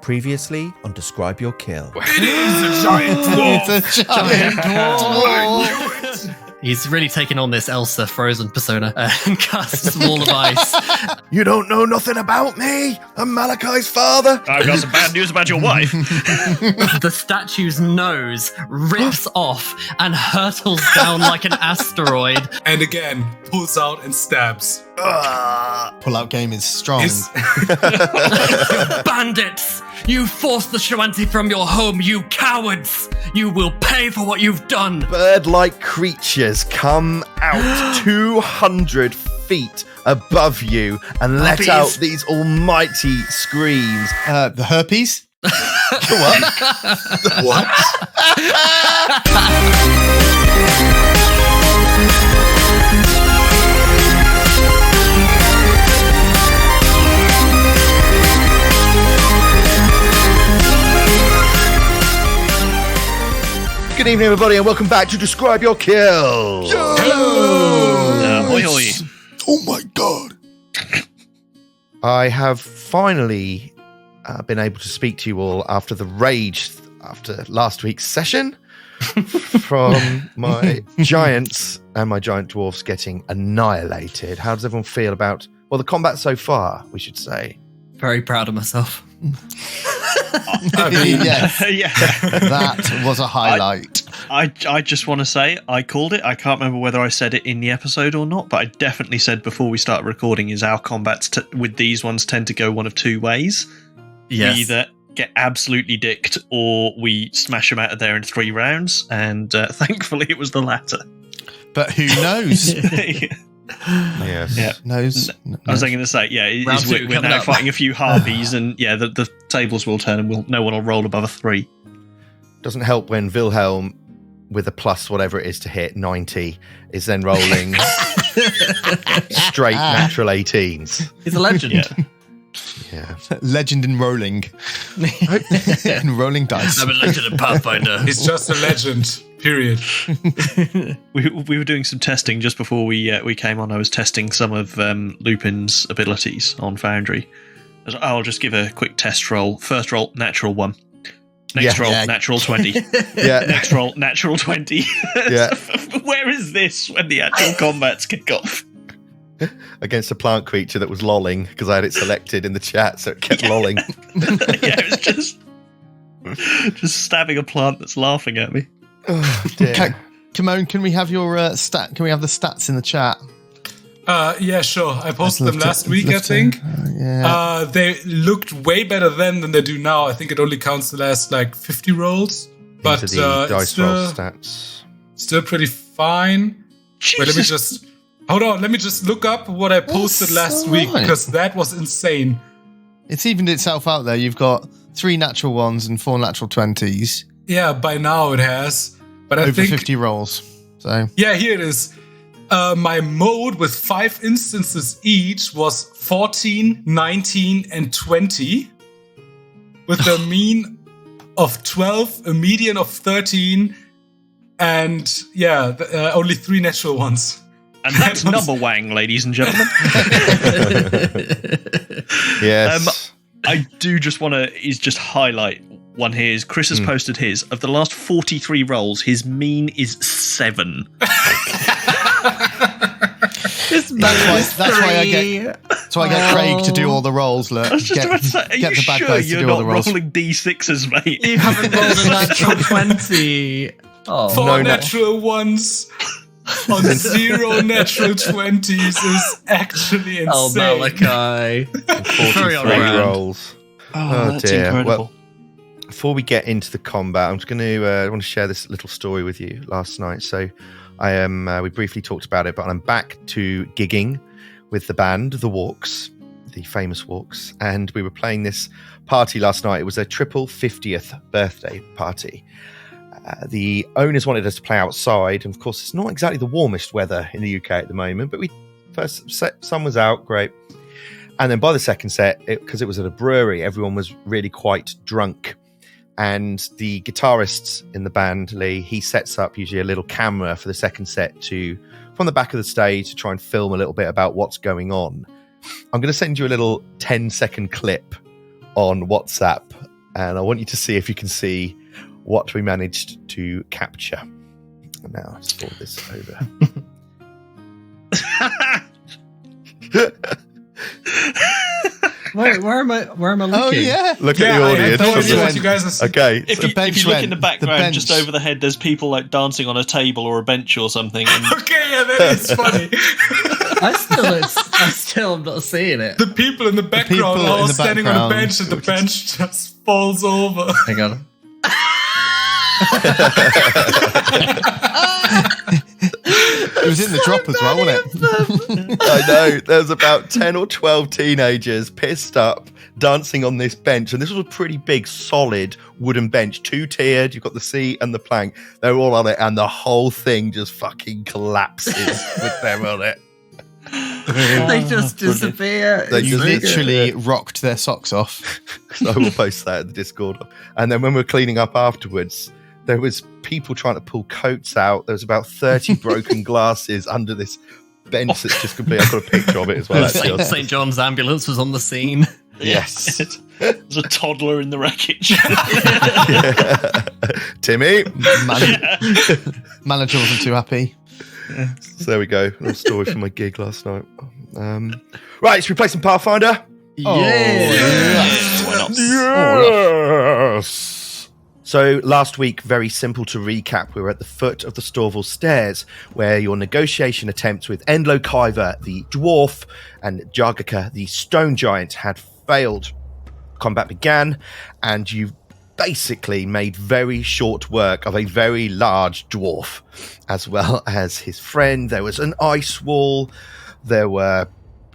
Previously on Describe Your Kill. It is a giant dwarf! It's a giant dwarf! He's really taken on this Elsa Frozen persona and casts Wall of Ice. You don't know nothing about me? I'm Malachi's father. I've got some bad news about your wife. The statue's nose rips off and hurtles down like an asteroid. And again, pulls out and stabs. Pull-out game is strong. Bandits! You forced the Shawanti from your home, you cowards! You will pay for what you've done! Bird-like creatures come out 200 feet above you and let Puppies. out these almighty screams. The herpes? What? What? Good evening, everybody, and welcome back to Describe Your Kill. Hoi hoi. Oh my god. I have finally been able to speak to you all after the rage after last week's session from my giants and my giant dwarfs getting annihilated. How does everyone feel about, well, the combat so far, we should say? Very proud of myself. Yes, Yeah. that was a highlight. I just want to say I called it. I can't remember whether I said it in the episode or not, but I definitely said before we start recording is our combats with these ones tend to go one of two ways. Yes. We either get absolutely dicked or we smash them out of there in 3 rounds, and thankfully it was the latter. But who knows? Yes. Yeah. knows. I was going to say, yeah, Round two we're coming now up. fighting a few harpies, and yeah, the tables will turn, and no one will roll above a 3. Doesn't help when Wilhelm, with a plus whatever it is to hit 90, is then rolling straight natural 18s. He's a legend. Yeah. Yeah. Legend in rolling. In rolling dice. I'm a legend in Pathfinder. He's just a legend, period. We were doing some testing just before we came on. I was testing some of Lupin's abilities on Foundry. I was like, I'll just give a quick test roll. First roll, natural 1. Next roll, natural 20. Yeah. Next roll, natural 20. Yeah. Where is this when the actual combats kick off? Against a plant creature that was lolling because I had it selected in the chat, so it kept lolling. Yeah, it was just stabbing a plant that's laughing at me. Oh, dear. Kimon, can we have your stat? Can we have the stats in the chat? Yeah, sure. I posted them last week, I Let's think. yeah. They looked way better then than they do now. I think it only counts the last, 50 rolls. But Into the it's dice roll stats. still pretty fine. Wait, let me Jesus. just... Hold on, let me just look up what I posted last week, alright. because that was insane. It's evened itself out there. You've got 3 natural 1s and 4 natural 20s. Yeah, by now it has. But I Over think... 50 rolls. So Yeah, here it is. My mode with 5 instances each was 14, 19, and 20. With a mean of 12, a median of 13, and only 3 natural ones. And that's number wang, ladies and gentlemen. Yes. I do just want to just highlight one here. Is Chris has posted his. Of the last 43 rolls, his mean is 7. that's why I get Craig to do all the rolls. Look, I was just about to say, are you sure you're not rolling D6s, mate? You haven't rolled a natural 20. Oh, 4 no. natural ones on 0 natural 20s is actually insane. oh Malachi. 43 on brand. rolls. Oh, that's dear. incredible. Well, before we get into the combat, I'm just going to I want to share this little story with you last night. So I am we briefly talked about it, but I'm back to gigging with the band, the Walks, the famous Walks, and we were playing this party last night. It was a triple 50th birthday party. The owners wanted us to play outside, and of course it's not exactly the warmest weather in the UK at the moment, but first set, sun was out, great. And then by the second set, because it was at a brewery, everyone was really quite drunk. And the guitarist in the band, Lee, he sets up usually a little camera for the second set from the back of the stage to try and film a little bit about what's going on. I'm going to send you a little 10-second clip on WhatsApp and I want you to see if you can see what we managed to capture. Now, let's forward this over. Where am I looking? Oh yeah. Look at the I audience. have no idea what you guys are seeing. Okay. If The you bench look went. in the The background, just bench. over the head, there's people like dancing on a table or a bench or something. And Okay, yeah, that is funny. I still am not seeing it. The people in the background people are in all the standing on a background. bench, and the bench just falls over. Hang on. It was in the drop as well, wasn't it? I know. There's about 10 or 12 teenagers pissed up dancing on this bench. And this was a pretty big, solid wooden bench. 2-tiered. You've got the seat and the plank. They're all on it. And the whole thing just fucking collapses with them on it. They just disappear. They You just literally rocked their socks off. So I will post that in the Discord. And then when we were cleaning up afterwards, there was people trying to pull coats out. There was about 30 broken glasses under this bench that's just complete. I've got a picture of it as well. Actually. St. John's ambulance was on the scene. Yes. there's a toddler in the wreckage. Timmy. Manager wasn't too happy. So there we go. A little story from my gig last night. Right, should we play some Pathfinder? Why not? Yes. So last week, very simple to recap, we were at the foot of the Storval Stairs, where your negotiation attempts with Endlo Kyver, the dwarf, and Jargaka, the stone giant, had failed. Combat began, and you basically made very short work of a very large dwarf, as well as his friend. There was an ice wall. There were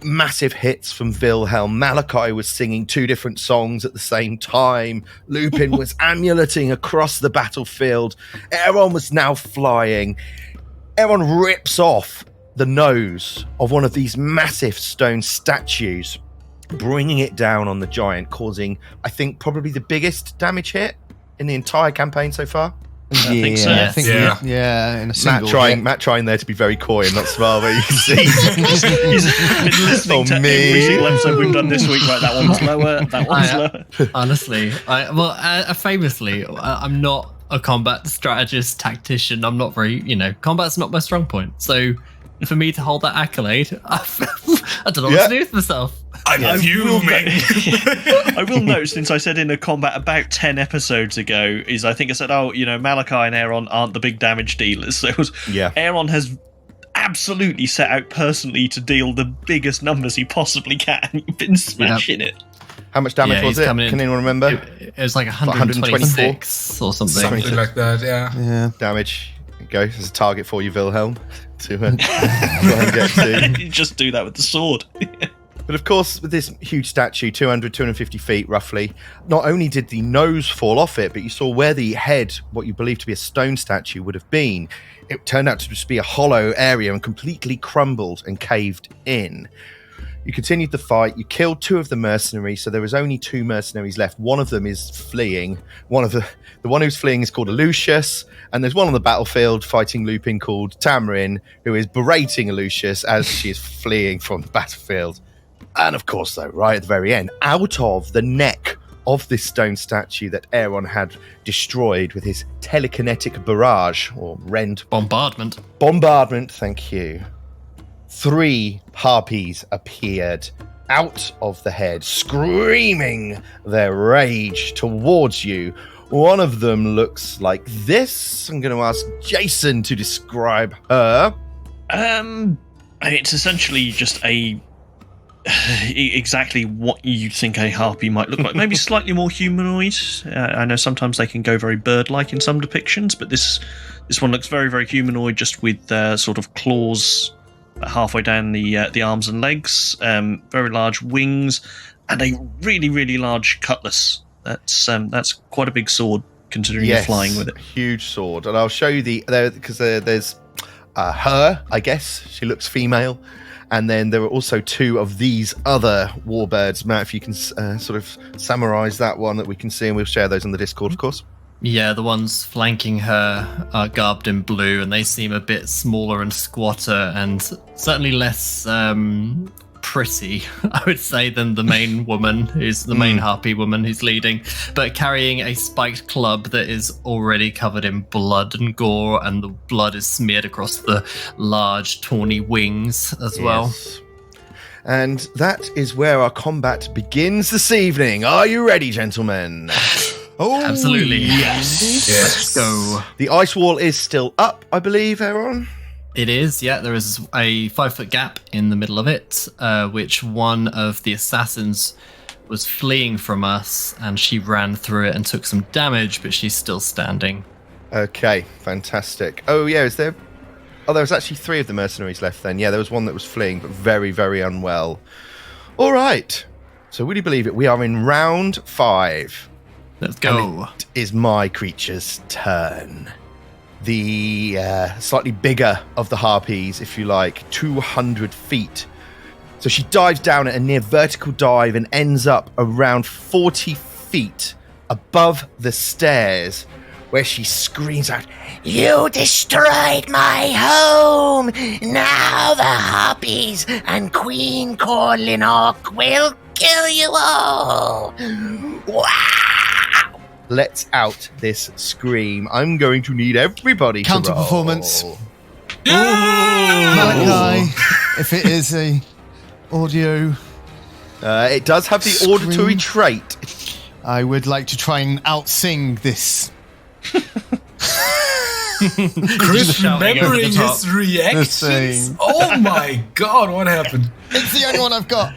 massive hits from Wilhelm. Malachi was singing 2 different songs at the same time. Lupin was amuleting across the battlefield. Aaron was now flying. Aaron rips off the nose of one of these massive stone statues, bringing it down on the giant, causing, I think, probably the biggest damage hit in the entire campaign so far. I think so. I think Yeah. in a single Matt trying there to be very coy and not smile, but you can see. He's been listening to every single episode we've done this week. Right, that one's lower. That one's lower. Honestly, famously, I'm not a combat strategist, tactician. I'm not very, combat's not my strong point. So for me to hold that accolade, I don't know what to do with myself. I'm fuming. I will note, since I said in a combat about 10 episodes ago, I think I said, Malachi and Aaron aren't the big damage dealers. So Aaron has absolutely set out personally to deal the biggest numbers he possibly can. You've been smashing it. How much damage was it? Can anyone remember? It was like 126 or something. Something like that, yeah. Damage. There you go. There's a target for you, Wilhelm, to try and get to. You just do that with the sword. But of course, with this huge statue, 250 feet roughly, not only did the nose fall off it, but you saw where the head, what you believe to be a stone statue, would have been. It turned out to just be a hollow area and completely crumbled and caved in. You continued the fight. You killed 2 of the mercenaries, so there was only 2 mercenaries left. One of them is fleeing. The one who's fleeing is called Lucius, and there's one on the battlefield fighting Lupin called Tamarin, who is berating Lucius as she is fleeing from the battlefield. And of course, though, right at the very end, out of the neck of this stone statue that Aaron had destroyed with his telekinetic barrage, or rend. Bombardment, thank you. 3 harpies appeared out of the head, screaming their rage towards you. One of them looks like this. I'm going to ask Jason to describe her. It's essentially just exactly what you think a harpy might look like. Maybe slightly more humanoid. I know sometimes they can go very bird-like in some depictions, but this one looks very, very humanoid, just with sort of claws halfway down the arms and legs, very large wings, and a really, really large cutlass. That's quite a big sword, considering you're flying with it. Huge sword, and I'll show you because there's her. I guess she looks female. And then there are also 2 of these other warbirds. Matt, if you can sort of summarize that one that we can see, and we'll share those on the Discord, of course. Yeah, the ones flanking her are garbed in blue, and they seem a bit smaller and squatter, and certainly less pretty, I would say, than the main woman, who's the main harpy woman who's leading, but carrying a spiked club that is already covered in blood and gore, and the blood is smeared across the large, tawny wings as well. And that is where our combat begins this evening. Are you ready, gentlemen? Oh, Absolutely. Yes. Let's go. The ice wall is still up, I believe, Aaron. It is, yeah. There is a 5-foot gap in the middle of it, which one of the assassins was fleeing from us, and she ran through it and took some damage, but she's still standing. Okay, fantastic. Oh, yeah, is there... Oh, there was actually 3 of the mercenaries left then. Yeah, there was one that was fleeing, but very, very unwell. All right. So, would you believe it? We are in round 5. Let's go. It is my creature's turn. The slightly bigger of the harpies, if you like, 200 feet. So she dives down at a near vertical dive and ends up around 40 feet above the stairs, where she screams out, "You destroyed my home! Now the harpies and Queen Corlinok will kill you all! Wow!" Lets out this scream. I'm going to need everybody Counter to roll. performance. Yeah! Malachi, if it is a audio, It does have the Scream. auditory trait. I would like to try and outsing this. Chris shouting over remembering the top. his reactions. Insane. Oh my god, what happened? It's the only one I've got.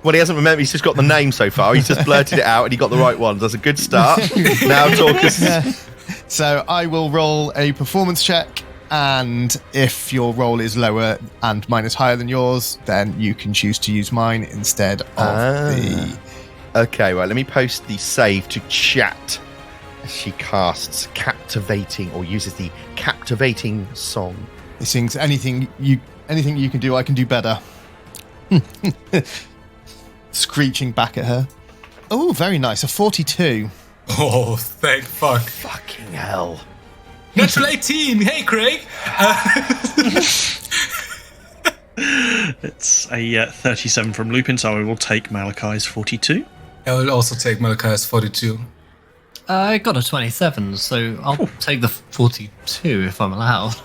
Well, he hasn't remembered. He's just got the name so far. He's just blurted it out and he got the right one. That's a good start. Now talk us. So I will roll a performance check, and if your roll is lower and mine is higher than yours, then you can choose to use mine instead of the... Okay, right. Let me post the save to chat. She casts captivating, or uses the captivating song. He sings anything you can do, I can do better. Screeching back at her. Oh, very nice. A 42. Oh, thank fuck. Fucking hell. Natural 18. Hey, Craig. It's a 37 from Lupin, so I will take Malachi's 42. I will also take Malachi's 42. I got a 27, so I'll take the 42 if I'm allowed.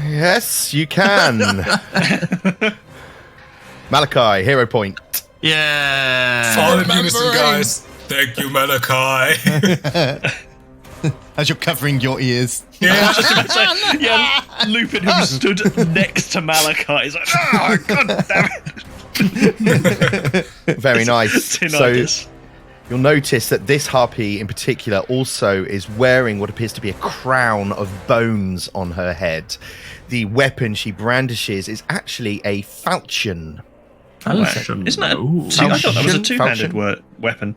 Yes, you can. Malachi, hero point. Yeah. All in unison, guys. Thank you, Malachi. As you're covering your ears. Yeah. Yeah, Lupin, who stood next to Malachi, is like, oh, god damn it. Very nice. Tinnitus. So you'll notice that this harpy in particular also is wearing what appears to be a crown of bones on her head. The weapon she brandishes is actually a falchion. Isn't that I thought that was a two-handed weapon.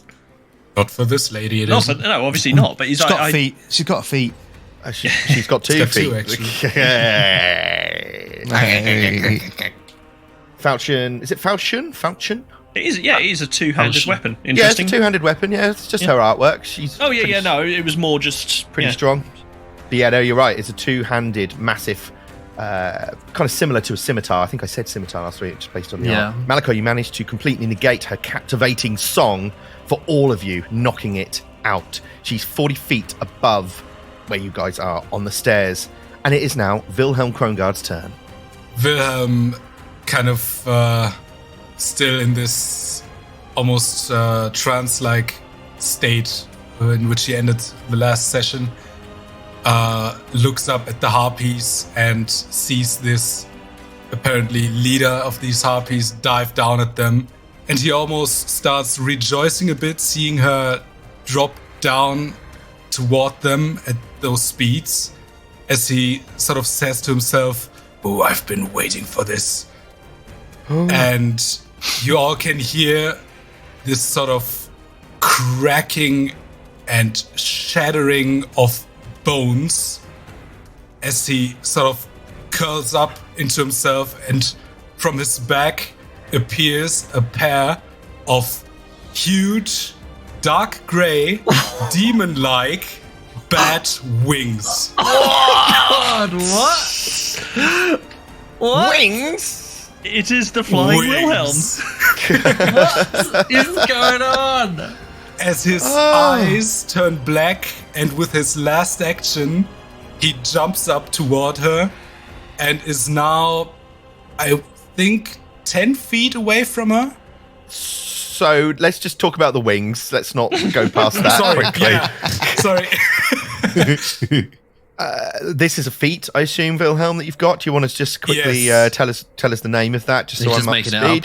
Not for this lady, it No, isn't. no, obviously not. But he's She's like, got feet. She's got feet. She's got 2 She's got feet. 2, Falchion. Is it falchion? Falchion? it is. Yeah, it is a two-handed Falchion. weapon. Yeah, it's Interesting. a 2-handed weapon. Yeah, it's just her artwork. She's Oh yeah, pretty, yeah. No, it was more just pretty strong. But yeah, no, you're right. It's a 2-handed, massive, kind of similar to a scimitar. I think I said scimitar last week, just based on the art. Malachi, you managed to completely negate her captivating song for all of you, knocking it out. She's 40 feet above where you guys are on the stairs, and it is now Wilhelm Krongard's turn. Wilhelm kind of still in this almost trance-like state in which he ended the last session, looks up at the harpies and sees this apparently leader of these harpies dive down at them, and he almost starts rejoicing a bit seeing her drop down toward them at those speeds, as he sort of says to himself, "Oh, I've been waiting for this." And you all can hear this sort of cracking and shattering of bones as he sort of curls up into himself, and from his back appears a pair of huge, dark grey, demon-like bat wings. God, what? What? Wings? It is the flying Wilhelm. What is going on? As his eyes turn black, and with his last action, he jumps up toward her and is now, I think, 10 feet away from her. So let's just talk about the wings. Let's not go past that quickly. Sorry. This is a feat, I assume, Wilhelm, that you've got. Do you want to just quickly tell us the name of that, just so I'm up to speed?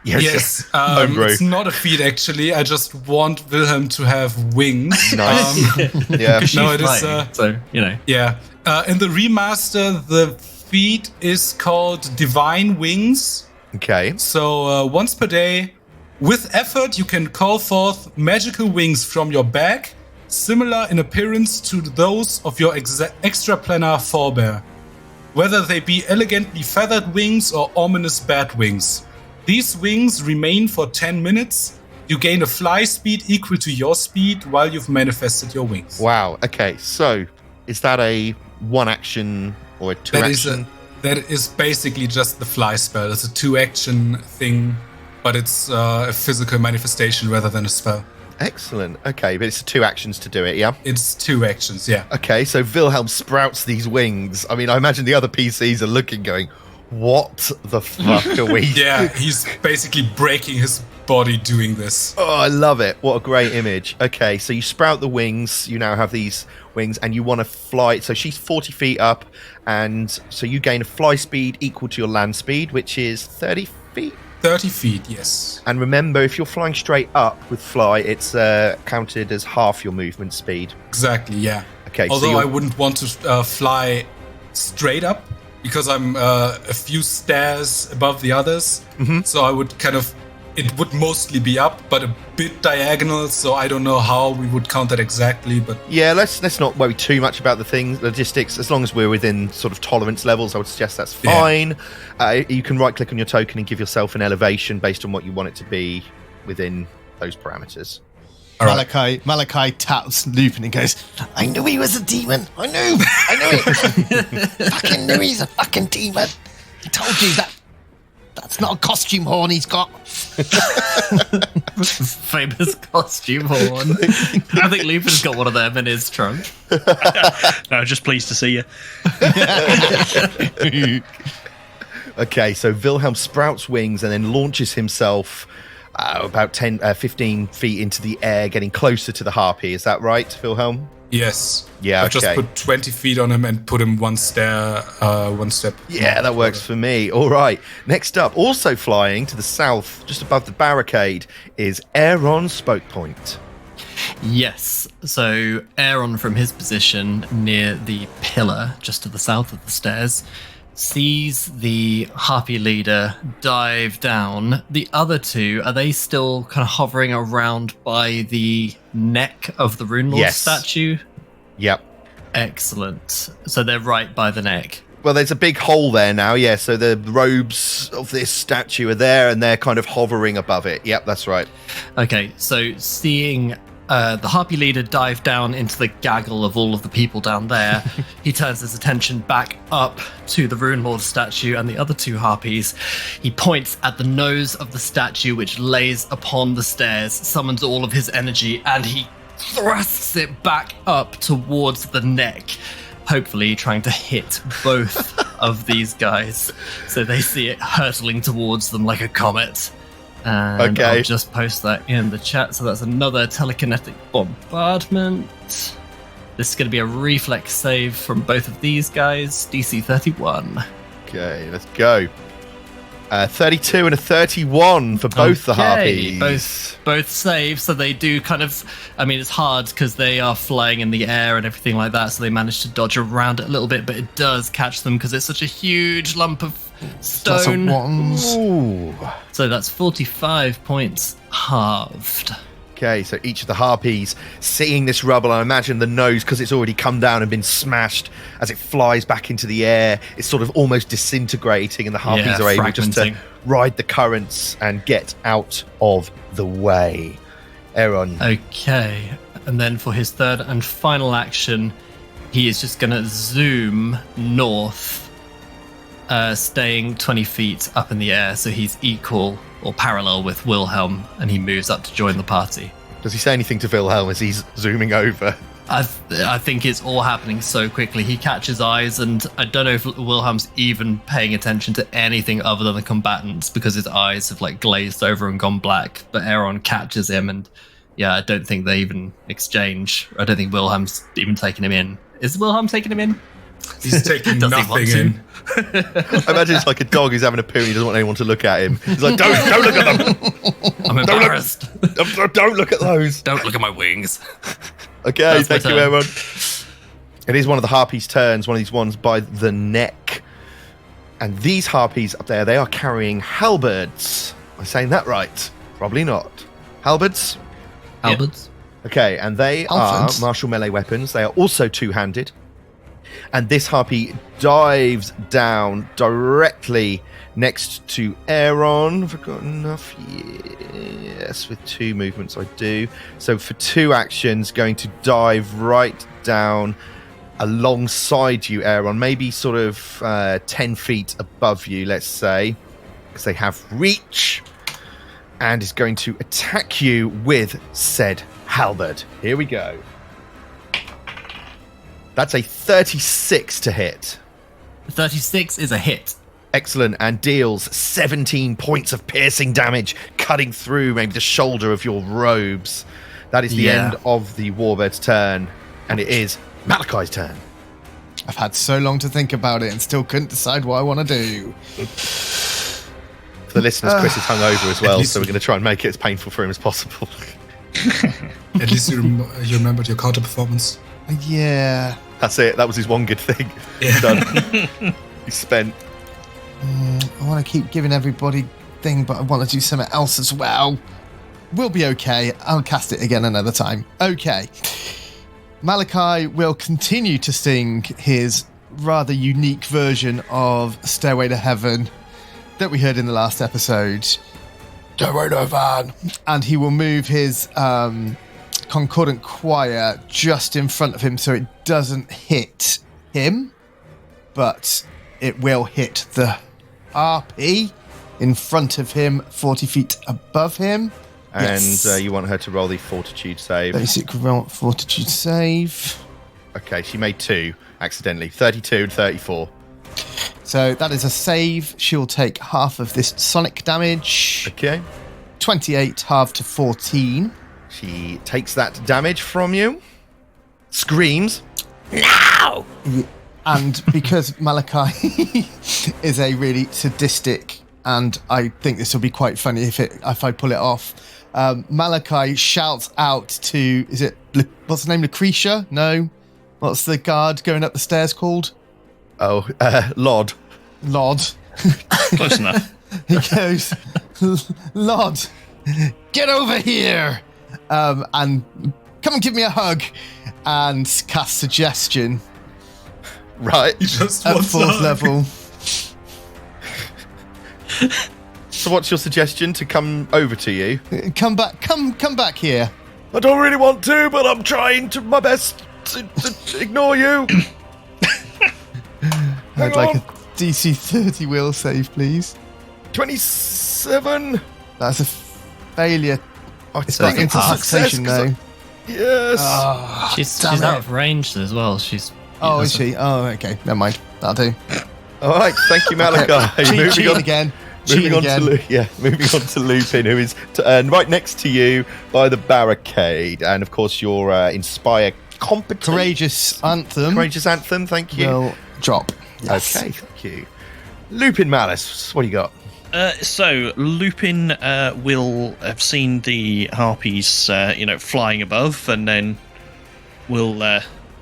Yes. It's not a feat, actually. I just want Wilhelm to have wings. Nice. Yeah. No, it is. So, you know. Yeah. In the remaster, the feat is called Divine Wings. Okay. So once per day, with effort, you can call forth magical wings from your bag, similar in appearance to those of your extraplanar forebear, whether they be elegantly feathered wings or ominous bat wings. These wings remain for 10 minutes. You gain a fly speed equal to your speed while you've manifested your wings. Wow. Okay. So is that a one action or a two action? That is basically just the fly spell. It's a 2-action thing, but it's a physical manifestation rather than a spell. Excellent. Okay, but it's 2 actions to do it, yeah? It's 2 actions, yeah. Okay, so Wilhelm sprouts these wings. I mean, I imagine the other PCs are looking, going, what the fuck are we Yeah, he's basically breaking his body doing this. Oh, I love it. What a great image. Okay, so you sprout the wings. You now have these wings, and you want to fly. So she's 40 feet up, and so you gain a fly speed equal to your land speed, which is 30 feet. 30 feet, yes. And remember, if you're flying straight up with fly, it's counted as half your movement speed. Exactly, yeah. Okay. Although I wouldn't want to fly straight up because I'm a few stairs above the others. Mm-hmm. So I would it would mostly be up, but a bit diagonal. So I don't know how we would count that exactly. But yeah, let's not worry too much about the logistics. As long as we're within sort of tolerance levels, I would suggest that's fine. Yeah. You can right click on your token and give yourself an elevation based on what you want it to be within those parameters. Malachi taps Lupin and goes, I knew he was a demon. I knew it. Fucking knew he's a fucking demon. I told you that's not a costume horn he's got. Famous costume horn. I think Lupin's got one of them in his trunk. No, just pleased to see you. Okay, so Wilhelm sprouts wings and then launches himself about 15 feet into the air, getting closer to the harpy. Is that right, Wilhelm? yes. Yeah, I just put 20 feet on him and put him one step. Yeah, that works for me. All right. Next up, also flying to the south, just above the barricade, is Aaron Spoke Point. Yes. So Aaron, from his position near the pillar, just to the south of the stairs, sees the harpy leader dive down. The other two, are they still kind of hovering around by the neck of the Rune Lord statue? Yep. Excellent. So they're right by the neck. Well, there's a big hole there now, yeah, so the robes of this statue are there and they're kind of hovering above it. Yep, that's right. Okay, so seeing the harpy leader dive down into the gaggle of all of the people down there, he turns his attention back up to the Rune Lord statue and the other two harpies. He points at the nose of the statue, which lays upon the stairs, summons all of his energy, and he thrusts it back up towards the neck, hopefully trying to hit both of these guys so they see it hurtling towards them like a comet. And Okay. I'll just post that in the chat. So that's another telekinetic bombardment. This is going to be a reflex save from both of these guys. DC 31. Okay, let's go. 32 and a 31 for both the harpies. Both save, so they do kind of... I mean, it's hard because they are flying in the air and everything like that, so they manage to dodge around it a little bit, but it does catch them because it's such a huge lump of stone. Ooh. So that's 45 points halved. Okay, so each of the harpies seeing this rubble, I imagine the nose, because it's already come down and been smashed, as it flies back into the air, it's sort of almost disintegrating, and the harpies are able just to ride the currents and get out of the way. Aaron. Okay, and then for his third and final action, he is just going to zoom north staying 20 feet up in the air, so he's equal or parallel with Wilhelm, and he moves up to join the party. Does he say anything to Wilhelm as he's zooming over? I think it's all happening so quickly. He catches eyes, and I don't know if Wilhelm's even paying attention to anything other than the combatants because his eyes have like glazed over and gone black. But Aaron catches him, and yeah, I don't think they even exchange. I don't think Wilhelm's even taking him in. Is Wilhelm taking him in? He's taking Does he nothing want to? in. I imagine it's like a dog who's having a poo and he doesn't want anyone to look at him. He's like, don't look at them. I'm embarrassed. Don't look at those. Don't look at my wings. Okay, That's my thank you, turn. everyone. It is one of the harpies' turns, one of these ones by the neck. And these harpies up there, they are carrying halberds. Am I saying that right? Probably not. Halberds? Alberts? Okay, and they Alphonse. are martial melee weapons. They are also two-handed. And this harpy dives down directly next to Aaron. Have I got enough? Yes, with 2 movements I do. So for 2 actions, going to dive right down alongside you, Aaron. Maybe sort of 10 feet above you, let's say. Because they have reach. And is going to attack you with said halberd. Here we go. That's a 36 to hit. 36 is a hit. Excellent, and deals 17 points of piercing damage, cutting through maybe the shoulder of your robes. That is the Yeah. end of the Warbird's turn, and it is Malachi's turn. I've had so long to think about it and still couldn't decide what I want to do. For the listeners, Chris is hungover as well, least- so we're going to try and make it as painful for him as possible. At least you remembered your counter performance. Yeah. That's it. That was his one good thing. Yeah. Done. He's spent. I want to keep giving everybody thing, but I want to do something else as well. We'll be okay. I'll cast it again another time. Okay. Malachi will continue to sing his rather unique version of Stairway to Heaven that we heard in the last episode. Stairway to Heaven. And he will move his concordant choir just in front of him so it doesn't hit him, but it will hit the RP in front of him, 40 feet above him. And Yes. you want her to roll the fortitude save. Basic roll fortitude save. Okay, she made 2 accidentally. 32 and 34. So that is a save. She'll take half of this sonic damage. Okay. 28 halved to 14. She takes that damage from you. Screams. And because Malachi is a really sadistic, and I think this will be quite funny if I pull it off, Malachi shouts out to, what's the name, Lucretia? No. What's the guard going up the stairs called? Oh, Lod. Lod. Close enough. He goes, Lod, get over here, and come and give me a hug, and cast suggestion Right. He just at wants 4th a- level. So what's your suggestion to come over to you? Come back here. I don't really want to, but I'm trying to my best to ignore you. I'd like a DC 30 will save, please. 27. That's a failure. Oh, It's got it's a success, incapacitation 'cause though. Yes. She's damn out it. of range as well. She's. Oh, is she? Oh, okay. Never mind. That'll do. All right. Thank you, Malachi. Cheat again. Moving Cheat on again. moving on to Lupin, who is right next to you by the barricade, and of course your inspire competent Courageous anthem courageous anthem. Thank you. will drop. Yes. Okay, thank you. Lupin Malice, what do you got? So Lupin will have seen the harpies, flying above, and then will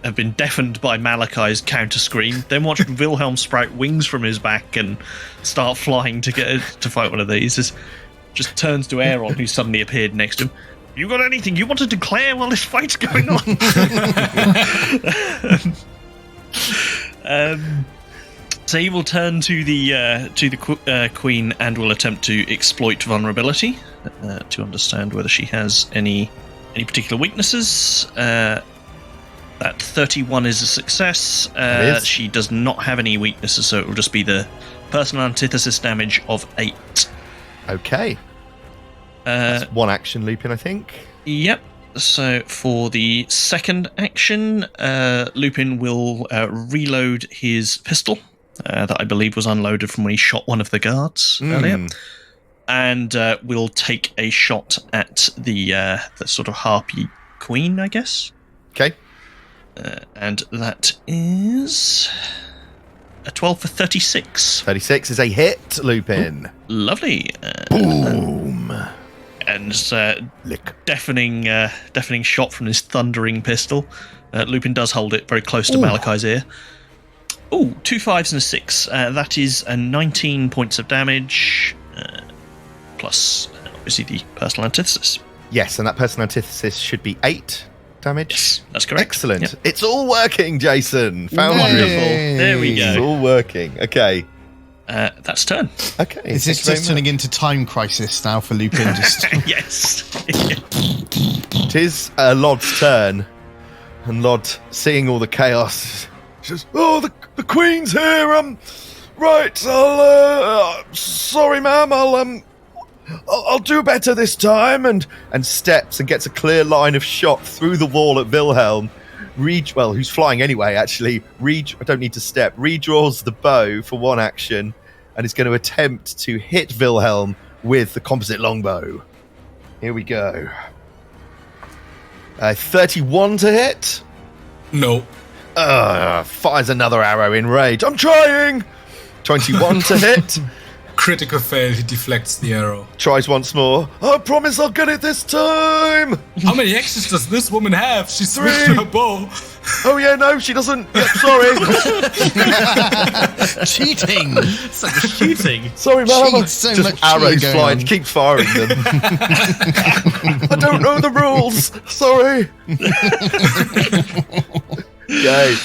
have been deafened by Malachi's counter scream. Then watch Wilhelm sprout wings from his back and start flying to fight one of these. Just turns to Aaron, who suddenly appeared next to him. You got anything you want to declare while this fight's going on? So he will turn to the Queen and will attempt to exploit vulnerability to understand whether she has any particular weaknesses. That 31 is a success. It is. She does not have any weaknesses, so it will just be the personal antithesis damage of 8. Okay. That's one action, Lupin, I think. Yep. So for the second action, Lupin will reload his pistol that I believe was unloaded from when he shot one of the guards earlier, and will take a shot at the sort of harpy queen, I guess. Okay. And that is a 12 for 36. 36 is a hit, Lupin. Lovely. Boom. And Lick. deafening shot from his thundering pistol. Lupin does hold it very close to Malachai's ear. Oh, 2 5s and a 6. That is 19 points of damage, plus obviously the personal antithesis. Yes, and that personal antithesis should be 8 damage. Yes, that's correct. Excellent. Yep. It's all working, Jason. Found Wonderful. you. There we It's go. all working. Okay. That's turn. Okay. Is this thank you just very turning into Time Crisis now for Lupin? Just Yes. much. It is Lod's turn, and Lod, seeing all the chaos, says, "Oh, the Queen's here. Right. Sorry, ma'am. I'll do better this time." And steps and gets a clear line of shot through the wall at Wilhelm. Who's flying anyway, actually. I don't need to step. Redraws the bow for one action and is going to attempt to hit Wilhelm with the composite longbow. Here we go. 31 to hit. No. Fires another arrow in rage. I'm trying! 21 to hit. Critical fail, he deflects the arrow. Tries once more. I promise I'll get it this time! How many actions does this woman have? She switched 3. her bow. Oh yeah, no, she doesn't. Yep, sorry. cheating. So much shooting. Sorry, man. Cheat, so Just much arrows cheating going flying. on. Keep firing them. I don't know the rules. Sorry. Okay.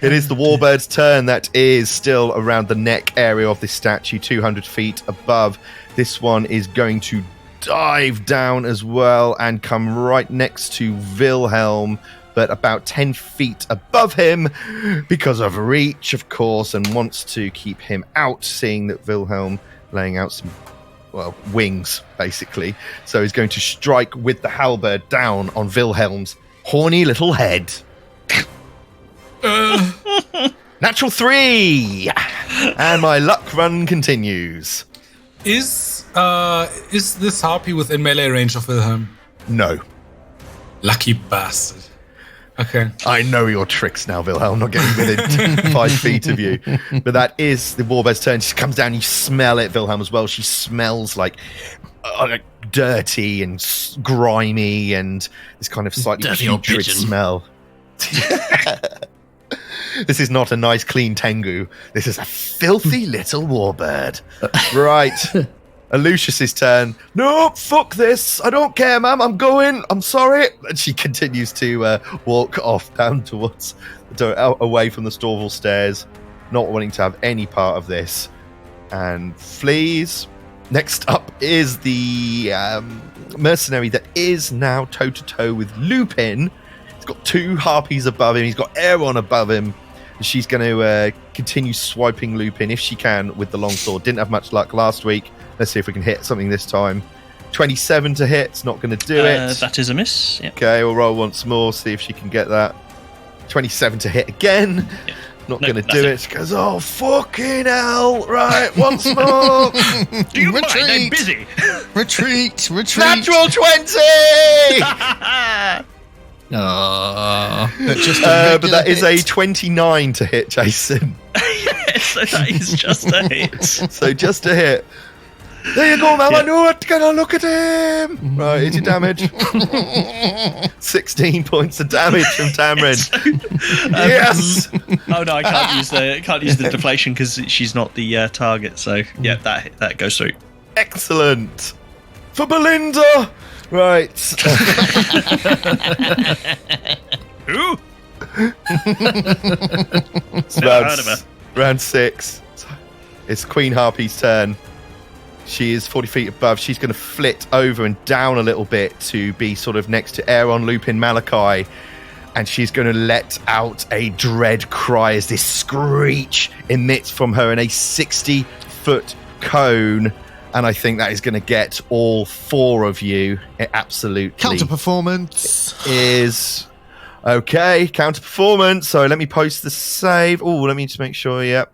It is the Warbird's turn. That is still around the neck area of this statue, 200 feet above. This one is going to dive down as well and come right next to Wilhelm, but about 10 feet above him because of reach, of course, and wants to keep him out, seeing that Wilhelm laying out some, wings, basically. So he's going to strike with the halberd down on Wilhelm's horny little head. Natural 3! And my luck run continues. Is this harpy within melee range of Wilhelm? No. Lucky bastard. Okay. I know your tricks now, Wilhelm. I'm not getting within 5 feet of you. But that is the Warbird's turn. She comes down. You smell it, Wilhelm, as well. She smells like dirty and grimy and this kind of slightly Dirty old putrid pigeon. smell. This is not a nice, clean Tengu. This is a filthy little warbird. Right. Lucius's turn. No, fuck this. I don't care, ma'am. I'm going. I'm sorry. And she continues to walk off down towards the door, away from the Storval stairs, not wanting to have any part of this, and flees. Next up is the mercenary that is now toe-to-toe with Lupin. He's got 2 harpies above him. He's got Aeron above him. She's going to continue swiping Lupin if she can with the longsword. Didn't have much luck last week. Let's see if we can hit something this time. 27 to hit. It's not going to do it. That is a miss. Yep. Okay, we'll roll once more. See if she can get that. 27 to hit again. Yep. Not No, going to do it. She goes, oh, fucking hell. Right, once more. Do you mind? I'm Retreat. busy. Retreat. Natural 20! But just But that is a hit. 29 to hit, Jason. Yes, so that is just a hit. So just a hit. There you go, man. Yeah. I knew it. Gonna look at him. Right, here's your damage. 16 points of damage from Tamrin. Yes. Oh no, I can't use the deflation because she's not the target. So yeah, that goes through. Excellent. For Belinda. Right. Who? It's Never heard of her. round 6. It's Queen Harpy's turn. She is 40 feet above. She's going to flit over and down a little bit to be sort of next to Aeron, Lupin, Malachi. and she's going to let out a dread cry as this screech emits from her in a 60-foot cone. And I think that is going to get all 4 of you. It absolutely Counter performance is. Okay, counter performance. So let me post the save. Oh, let me just make sure. Yep.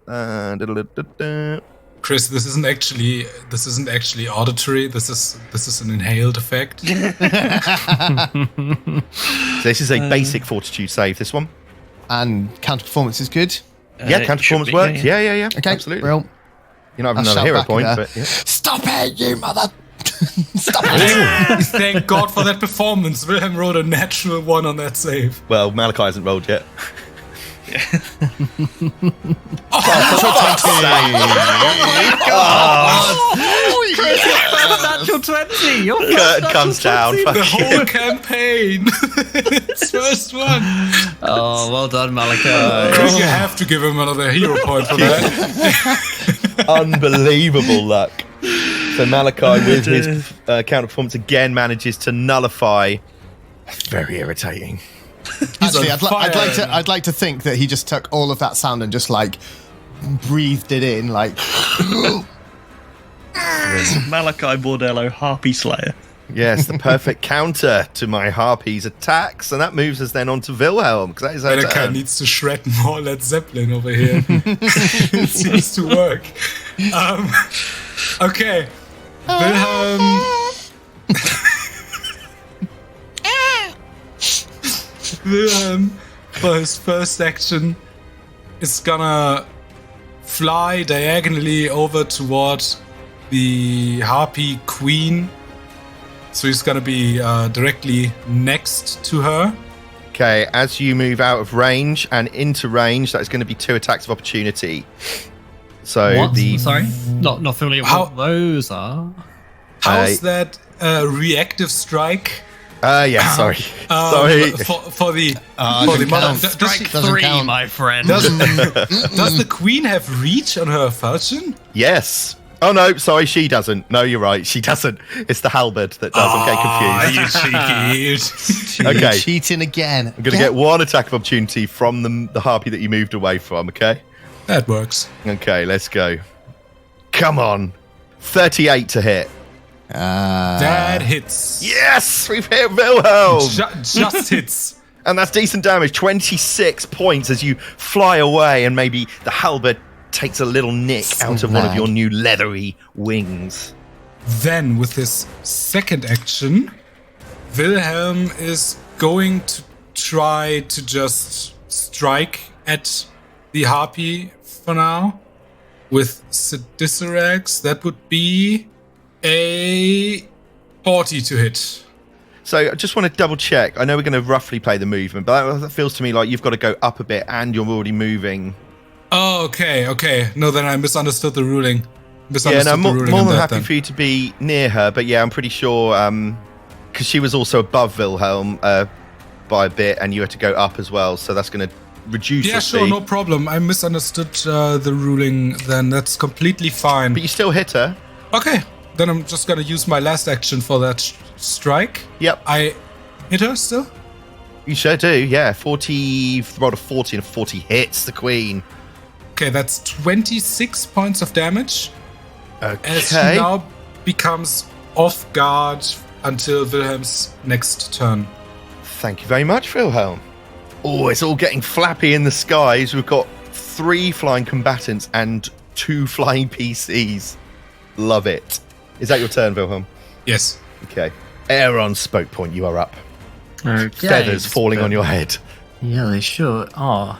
Chris, this isn't actually auditory. This is an inhaled effect. So this is a basic fortitude save. This one. and counter performance is good. Yeah, counter performance works. Yeah. Okay, Absolutely. Well, You don't have I'll another shout hero back point, at her. but yeah. Stop it, you mother! Stop it! Thank God for that performance. Wilhelm rolled a natural 1 on that save. Well, Malachi hasn't rolled yet. Natural 20. Your Curtain comes down. The Fuck whole you. campaign. It's first one. Oh, well done, Malachi. Chris, you have to give him another hero point for that. Unbelievable luck. So Malachi, with his counter performance, again manages to nullify. That's very irritating. Actually, on fire. I'd like to think that he just took all of that sound and just like breathed it in, like. Malachi Bordello, Harpy Slayer. Yes, the perfect counter to my Harpy's attacks, and that moves us then on to Wilhelm, because that is our Malachi turn. needs to shred more Led Zeppelin over here. It seems to work. Okay. Wilhelm. Wilhelm, for his first action, is gonna fly diagonally over toward the Harpy Queen. So he's gonna be directly next to her. Okay, as you move out of range and into range, that's going to be 2 attacks of opportunity. So What? the Sorry? Not familiar with How- what those are. How's that reactive strike? yeah, sorry, sorry. For the doesn't mother. count. Does, she, Doesn't Three, count. my friend. does the queen have reach on her falchion? Yes. Oh no, sorry, she doesn't. No, you're right, she doesn't. It's the halberd that does. I'm getting confused. You cheeky. Okay. Cheating again. I'm going to get 1 attack of opportunity from the harpy that you moved away from. Okay. That works. Okay, let's go. Come on, 38 to hit. That hits. Yes, we've hit Wilhelm. Just hits. And that's decent damage, 26 points as you fly away, and maybe the halberd takes a little nick out of one of your new leathery wings. Then, with his second action, Wilhelm is going to try to just strike at the harpy for now with Sidicerax. That would be a 40 to hit. So I just want to double check. I know we're going to roughly play the movement, but that feels to me like you've got to go up a bit and you're already moving. Oh, okay. No, then I misunderstood the ruling. Yeah, no, more than happy then. for you to be near her, but yeah, I'm pretty sure because she was also above Wilhelm by a bit, and you had to go up as well, so that's going to reduce Yeah, the sure, speed. no problem. I misunderstood the ruling then. That's completely fine. But you still hit her. Okay, then I'm just gonna use my last action for that strike. Yep, I hit her still? you sure do. Yeah, 40, rolled a 40 and a 40 hits the queen. Okay, that's 26 points of damage. As she Okay. now becomes off guard until Wilhelm's next turn. Thank you very much, Wilhelm. Oh, it's all getting flappy in the skies. We've got 3 flying combatants and 2 flying PCs. Love it. Is that your turn, Wilhelm? Yes. Okay. Aaron Spoke Point, you are up. Okay. Feathers falling on your head. Yeah, they sure are.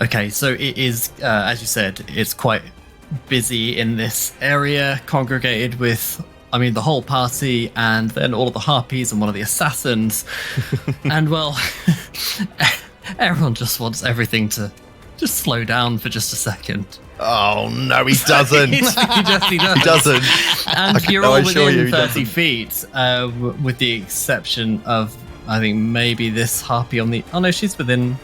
Okay, so it is, as you said, it's quite busy in this area, congregated with, the whole party, and then all of the harpies and one of the assassins. And, well, everyone just wants everything to just slow down for just a second. Oh, no, he doesn't. he does. He doesn't. And Okay, you're no, all I assure you within he 30 doesn't. feet, with the exception of, I think, maybe this harpy on the... Oh, no, she's within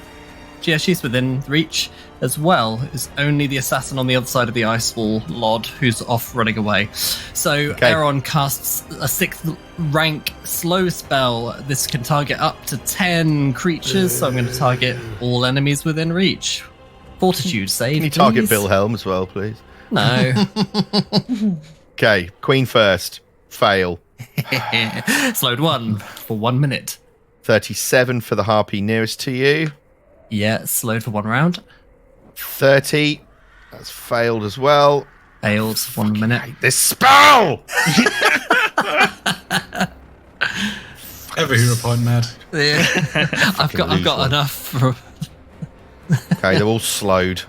Yeah, she's within reach as well. It's only the assassin on the other side of the ice wall, Lod, who's off running away. So Aaron casts a 6th rank slow spell. This can target up to 10 creatures, so I'm going to target all enemies within reach. Fortitude save, Can you target please? Wilhelm as well, please? No. Okay, Queen first. Fail. Slowed 1 for 1 minute. 37 for the harpy nearest to you. Yeah, slowed for 1 round. 30. That's failed as well. Failed 1 minute. This spell! Have a hero point, Matt. Yeah. I've got enough for... Okay, they're all slowed.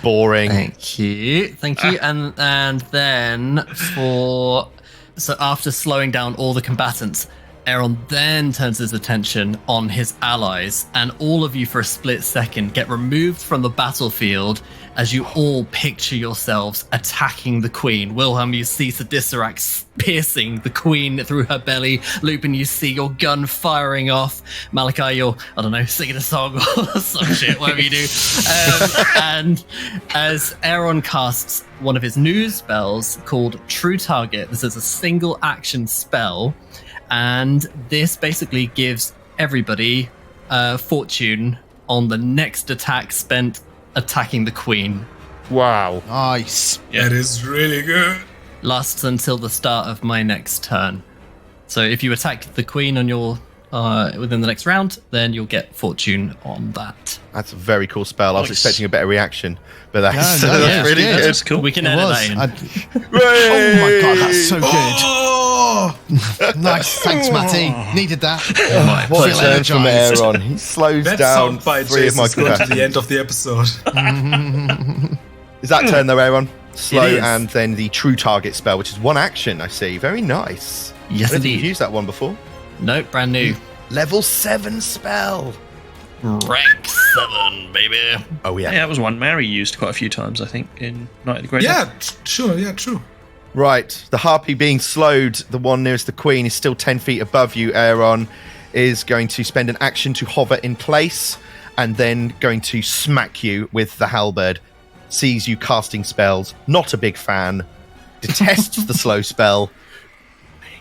Boring. Thank you. And then so after slowing down all the combatants, Aaron then turns his attention on his allies, and all of you for a split second get removed from the battlefield as you all picture yourselves attacking the queen. Wilhelm, you see Sidisarac piercing the queen through her belly. Lupin, you see your gun firing off. Malachi, you're, I don't know, singing a song or some shit, whatever you do. And as Aaron casts one of his new spells called True Target, this is a single action spell, and this basically gives everybody fortune on the next attack spent attacking the queen. Wow. Nice. That is really good. Lasts until the start of my next turn. So if you attack the queen on your within the next round, then you'll get fortune on that. That's a very cool spell. I was Nice. expecting a better reaction, but that's, No, that's yeah, really yeah. good. That's cool. We can It edit was. that in. Oh my god, that's so good. Oh! Nice. Thanks, Matty. Needed that. What a Feel turn from energized. Aaron. He slows That down soundbite 3 of my Jason's going to the capacities. end of the episode. Is that turn though, Aaron? Slow, It is. and then the True Target spell, which is 1 action, I see. Very nice. Yes, I don't think you've indeed. used that one before. Nope, brand new. Level 7 spell. Rank 7, baby. Oh, Yeah, that was one Mary used quite a few times, I think, in Night of the Great Death. Yeah, sure. Yeah, true. Right. The harpy being slowed, the one nearest the queen, is still 10 feet above you, Aaron, is going to spend an action to hover in place and then going to smack you with the halberd. Sees you casting spells, not a big fan, detests the slow spell.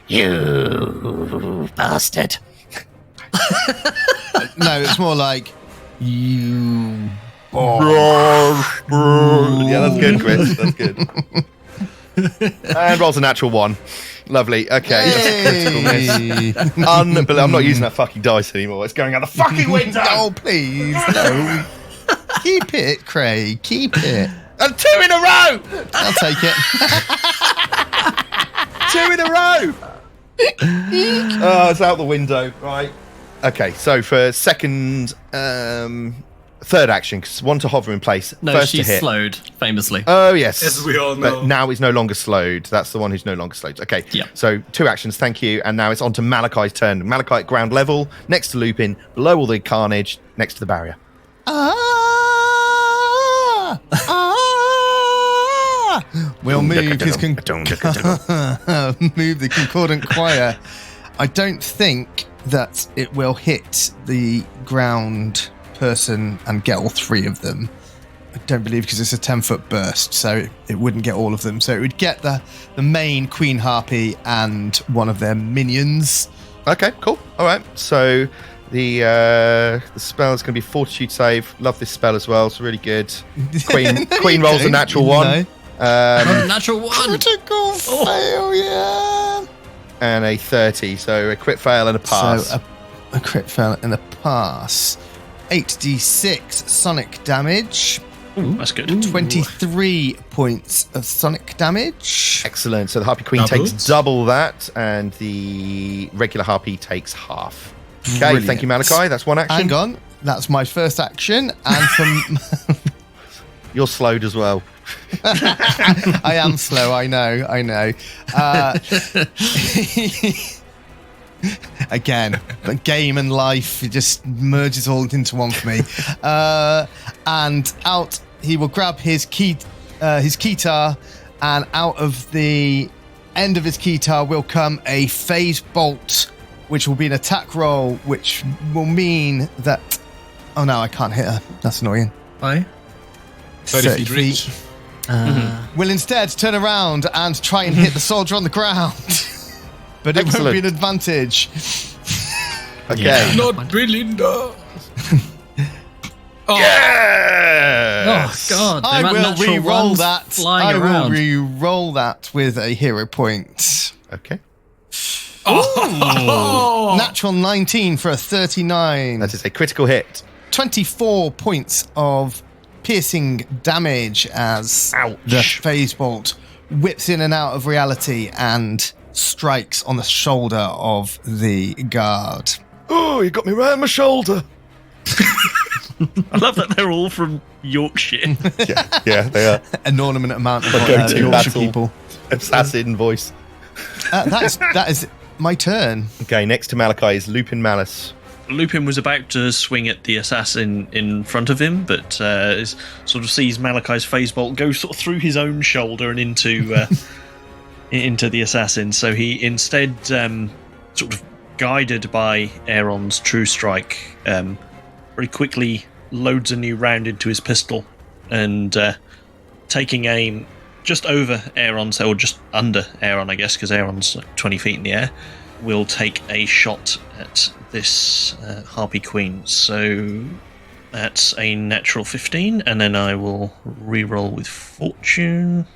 You bastard. No, it's more like you. Yeah, that's good, Chris. That's good. And rolls a natural 1. Lovely. Okay. That's a critical miss. Hey. Unbelievable. I'm not using that fucking dice anymore. It's going out the fucking window. Oh, please. No. Keep it, Craig. Keep it. And 2 in a row. I'll take it. 2 in a row. Oh, it's out the window. Right. Okay. So for third action, because 1 to hover in place. No, first she's to hit. slowed, famously. Oh yes. As we all know. But now he's no longer slowed. That's the one who's no longer slowed. Okay. Yeah. So 2 actions. Thank you. And now it's on to Malachi's turn. Malachi at ground level, next to Lupin, below all the carnage, next to the barrier. We'll move his move the concordant choir. I don't think that it will hit the ground person and get all 3 of them. I don't believe, because it's a 10-foot burst, so it wouldn't get all of them. So it would get the main Queen Harpy and one of their minions. Okay, cool. All right. So the spell is going to be Fortitude save. Love this spell as well. It's really good. Queen No, Queen you rolls a don't. natural 1. No. Natural 1. Critical failure. And a 30. So a crit fail and a pass. So a crit fail and a pass. 8d6 sonic damage. Ooh, that's good. 23 points of sonic damage. Excellent. So the Harpy Queen Doubles. takes double that, and the regular Harpy takes half. Okay, Brilliant. thank you, Malachi. That's 1 action. Hang on. That's my first action. And from You're slowed as well. I am slow, I know. Again, the game and life, it just merges all into one for me. And out, he will grab his keytar, and out of the end of his keytar will come a phase bolt, which will be an attack roll, which will mean that Oh no, I can't hit her. That's annoying. Why? 30 feet reach. Will instead turn around and try and hit the soldier on the ground. But it won't be an advantage. Okay. Yeah. Not Belinda. Oh, Yes! Oh God! I the will natural re-roll ones that. Flying I will around. re-roll that with a hero point. Okay. Natural 19 for a 39. That is a critical hit. 24 points of piercing damage as Ouch. the phase bolt whips in and out of reality and strikes on the shoulder of the guard. Oh, you got me round my shoulder. I love that they're all from Yorkshire. Yeah, they are. An ornament amount of My go-to Yorkshire battle. people. Assassin voice. That is my turn. Okay, next to Malachi is Lupin Malice. Lupin was about to swing at the assassin in front of him, but sort of sees Malachi's phase bolt go sort of through his own shoulder and into into the assassin. So he instead, sort of guided by Aaron's true strike, very quickly loads a new round into his pistol and taking aim just over Aaron's, or just under Aaron, I guess, because Aaron's like 20 feet in the air, will take a shot at this Harpy Queen. So that's a natural 15, and then I will re-roll with Fortune.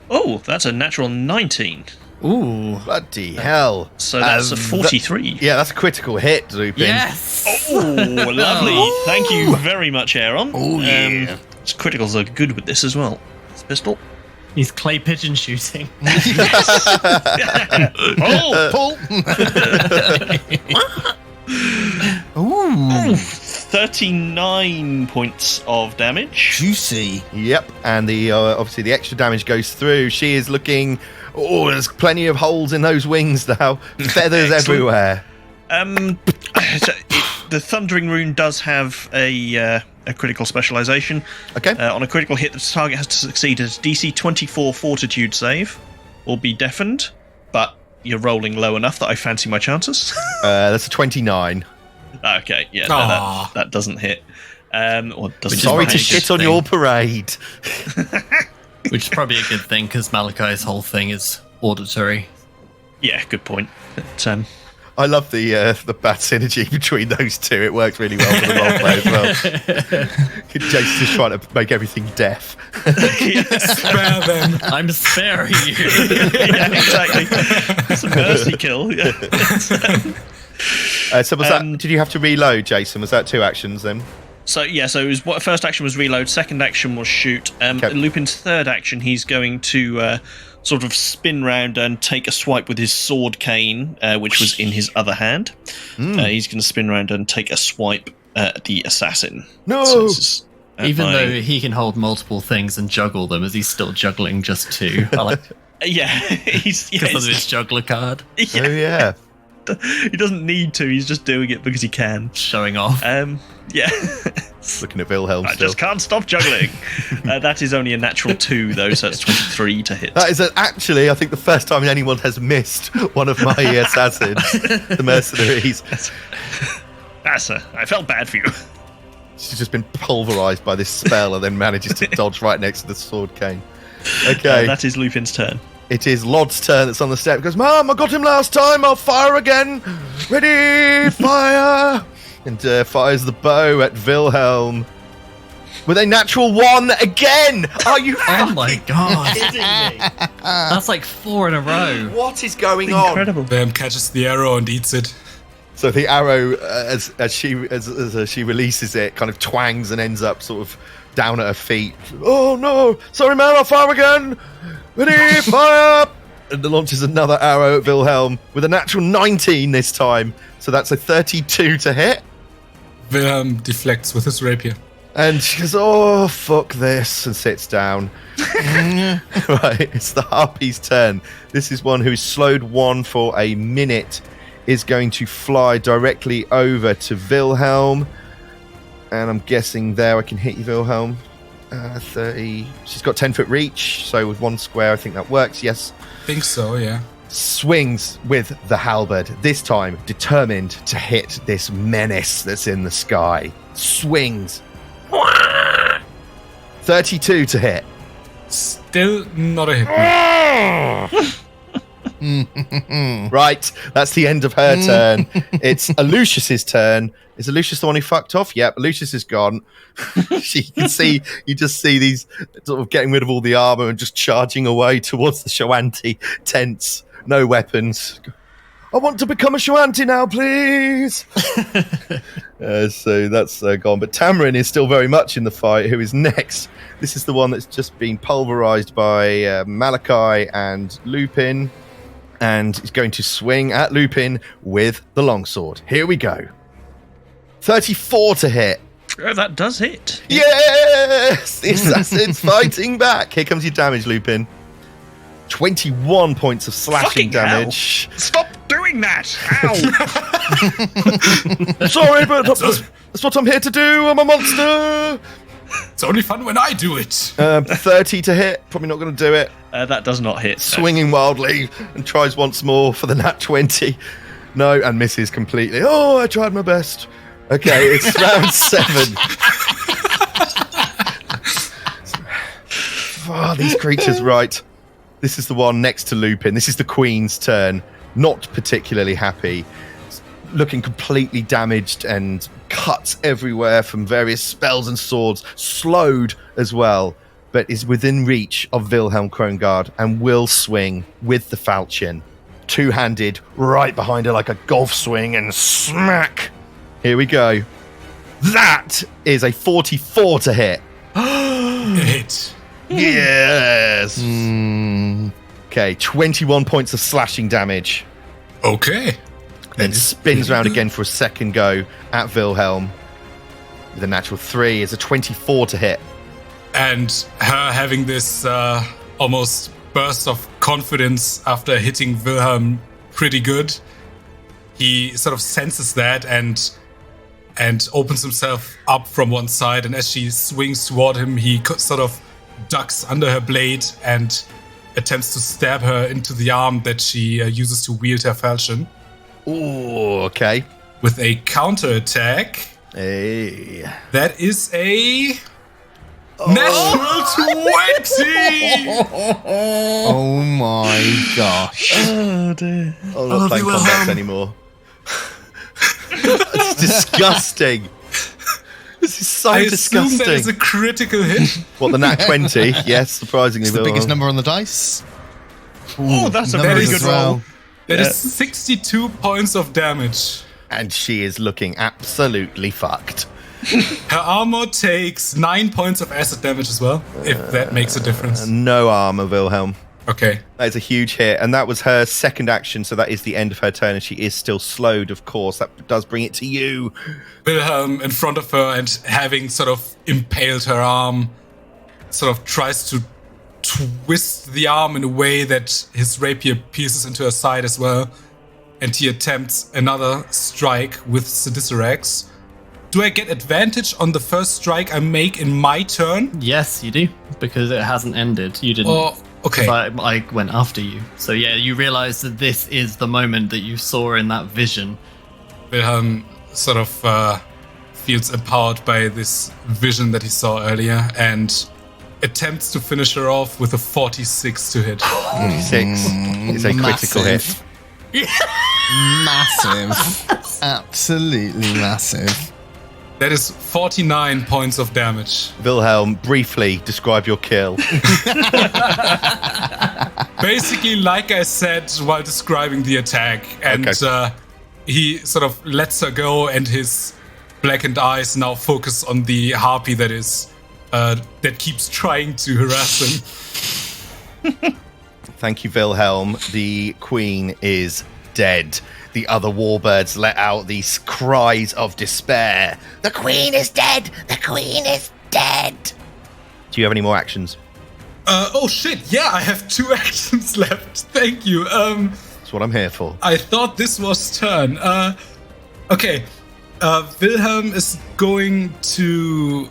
Oh, that's a natural 19. Ooh. Bloody hell. So that's a 43. Yeah, that's a critical hit, Lupin. Yes. Oh, lovely. Thank you very much, Aaron. Oh, yeah. Criticals are good with this as well. This pistol. He's clay pigeon shooting. Oh! Ooh, 39 points of damage. juicy. Yep, and the obviously the extra damage goes through. She is looking... Oh, there's plenty of holes in those wings now. Feathers everywhere. The Thundering Rune does have a critical specialization. Okay. On a critical hit, the target has to succeed at a DC 24 Fortitude save, or be deafened. But you're rolling low enough that I fancy my chances. That's a 29. Okay, yeah, no, that doesn't hit. Or doesn't Sorry hit. to shit on your parade. Which is probably a good thing because Malachi's whole thing is auditory. Yeah, good point. But, I love the bad synergy between those two. It works really well for the roleplay as well. Jason's just trying to make everything deaf. spare them. I'm sparing you. yeah, exactly. It's a mercy kill. Yeah. So was that? Did you have to reload, Jason? Was that 2 actions then? So it was what first action was reload, second action was shoot. Lupin's third action, he's going to sort of spin round and take a swipe with his sword cane, which was in his other hand. He's going to spin round and take a swipe at the assassin. No! So this is, Even though he can hold multiple things and juggle them, as he's still juggling just 2. I like he's because of his juggler card. Oh yeah. He doesn't need to. He's just doing it because he can. Showing off. Yeah. Looking at Wilhelm I still. just can't stop juggling. That is only a natural 2, though, so that's 23 to hit. That is actually, I think, the first time anyone has missed one of my assassins, the mercenaries. I felt bad for you. She's just been pulverized by this spell and then manages to dodge right next to the sword cane. Okay. That is Lupin's turn. It is Lod's turn that's on the step. He goes, Mom, I got him last time. I'll fire again. Ready, fire. And fires the bow at Wilhelm. With a natural 1 again. Are you Oh my god. kidding me? That's like 4 in a row. What is going on? Incredible. Bam catches the arrow and eats it. So the arrow, as she releases it, kind of twangs and ends up sort of down at her feet. Oh no! Sorry, man. I'll fire again. Ready, fire! And launches another arrow at Wilhelm with a natural 19 this time. So that's a 32 to hit. Wilhelm deflects with his rapier. And she goes, oh, fuck this, and sits down. Right, it's the Harpy's turn. This is one who's slowed 1 for a minute, is going to fly directly over to Wilhelm. And I'm guessing there I can hit you, Wilhelm. 30. She's got 10-foot reach, so with 1 square, I think that works, yes. Think so, yeah. swings with the halberd, this time determined to hit this menace that's in the sky. Swings. 32 to hit. Still not a hit. Right, that's the end of her turn. It's Alucius's turn. Is Alucius the one who fucked off? Yep, Alucius is gone. You just see these sort of getting rid of all the armor and just charging away towards the Shoanti tents. No weapons. I want to become a Shoanti now, please. So that's gone. But Tamarin is still very much in the fight. Who is next? This is the one that's just been pulverized by Malachi and Lupin. And is going to swing at Lupin with the longsword. Here we go. 34 to hit. Oh, that does hit. Yes! The assassin's fighting back. Here comes your damage, Lupin. 21 points of slashing Fucking hell. damage. Stop doing that! Ow! Sorry, but that's what I'm here to do. I'm a monster. It's only fun when I do it. 30 to hit. Probably not going to do it. That does not hit. Swinging wildly and tries once more for the nat 20. No, and misses completely. Oh, I tried my best. Okay, it's round 7. Oh, these creatures, right. This is the one next to Lupin. This is the Queen's turn. Not particularly happy. Looking completely damaged and cuts everywhere from various spells and swords. Slowed as well, but is within reach of Wilhelm Krongard and will swing with the falchion. Two-handed, right behind her like a golf swing, and smack. Here we go. That is a 44 to hit. Hit. Yes. Okay, 21 points of slashing damage. Okay. Then spins around again for a second go at Wilhelm. With a natural 3 is a 24 to hit. And her having this almost burst of confidence after hitting Wilhelm pretty good, he sort of senses that and opens himself up from one side. And as she swings toward him, he sort of ducks under her blade and attempts to stab her into the arm that she uses to wield her falchion. Ooh, okay. With a counterattack. Hey. That is a natural 20! Oh my gosh. Oh, dear. I'm not playing combat anymore. It's disgusting. This is so I disgusting. assume that is a critical hit. What, the nat 20? Yes, surprisingly. It's the biggest Wilhelm. number on the dice. Oh, that's a Numbers very is good as roll. well. That is 62 points of damage. And she is looking absolutely fucked. Her armor takes 9 points of acid damage as well, if that makes a difference. No armor, Wilhelm. Okay. That is a huge hit, and that was her second action, so that is the end of her turn, and she is still slowed, of course. That does bring it to you. Wilhelm in front of her and having sort of impaled her arm, sort of tries to twist the arm in a way that his rapier pierces into her side as well. And he attempts another strike with Sidiserax. Do I get advantage on the first strike I make in my turn? Yes, you do, because it hasn't ended. You didn't. Or, okay. I went after you. So yeah, you realize that this is the moment that you saw in that vision. Wilhelm sort of feels empowered by this vision that he saw earlier and attempts to finish her off with a 46 to hit. 6 is a critical hit. Massive. Absolutely massive. That is 49 points of damage. Wilhelm, briefly describe your kill. Basically, like I said while describing the attack, and he sort of lets her go, and his blackened eyes now focus on the harpy that keeps trying to harass him. Thank you, Wilhelm. The queen is dead. The other warbirds let out these cries of despair. The queen is dead! The queen is dead! Do you have any more actions? Oh shit, yeah, I have 2 actions left. Thank you. That's what I'm here for. I thought this was turn. Okay. Wilhelm is going to...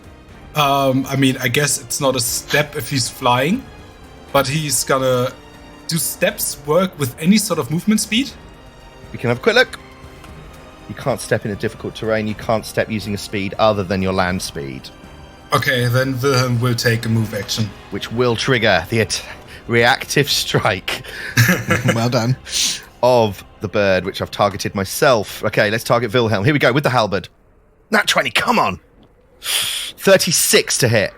I mean, I guess it's not a step if he's flying, but he's gonna do steps work with any sort of movement speed? We can have a quick look. You can't step in a difficult terrain. You can't step using a speed other than your land speed, Okay, then Wilhelm will take a move action. which will trigger the reactive strike Well done. of the bird, which I've targeted myself. Okay, let's target Wilhelm. Here we go with the halberd. Nat 20, come on. 36 to hit.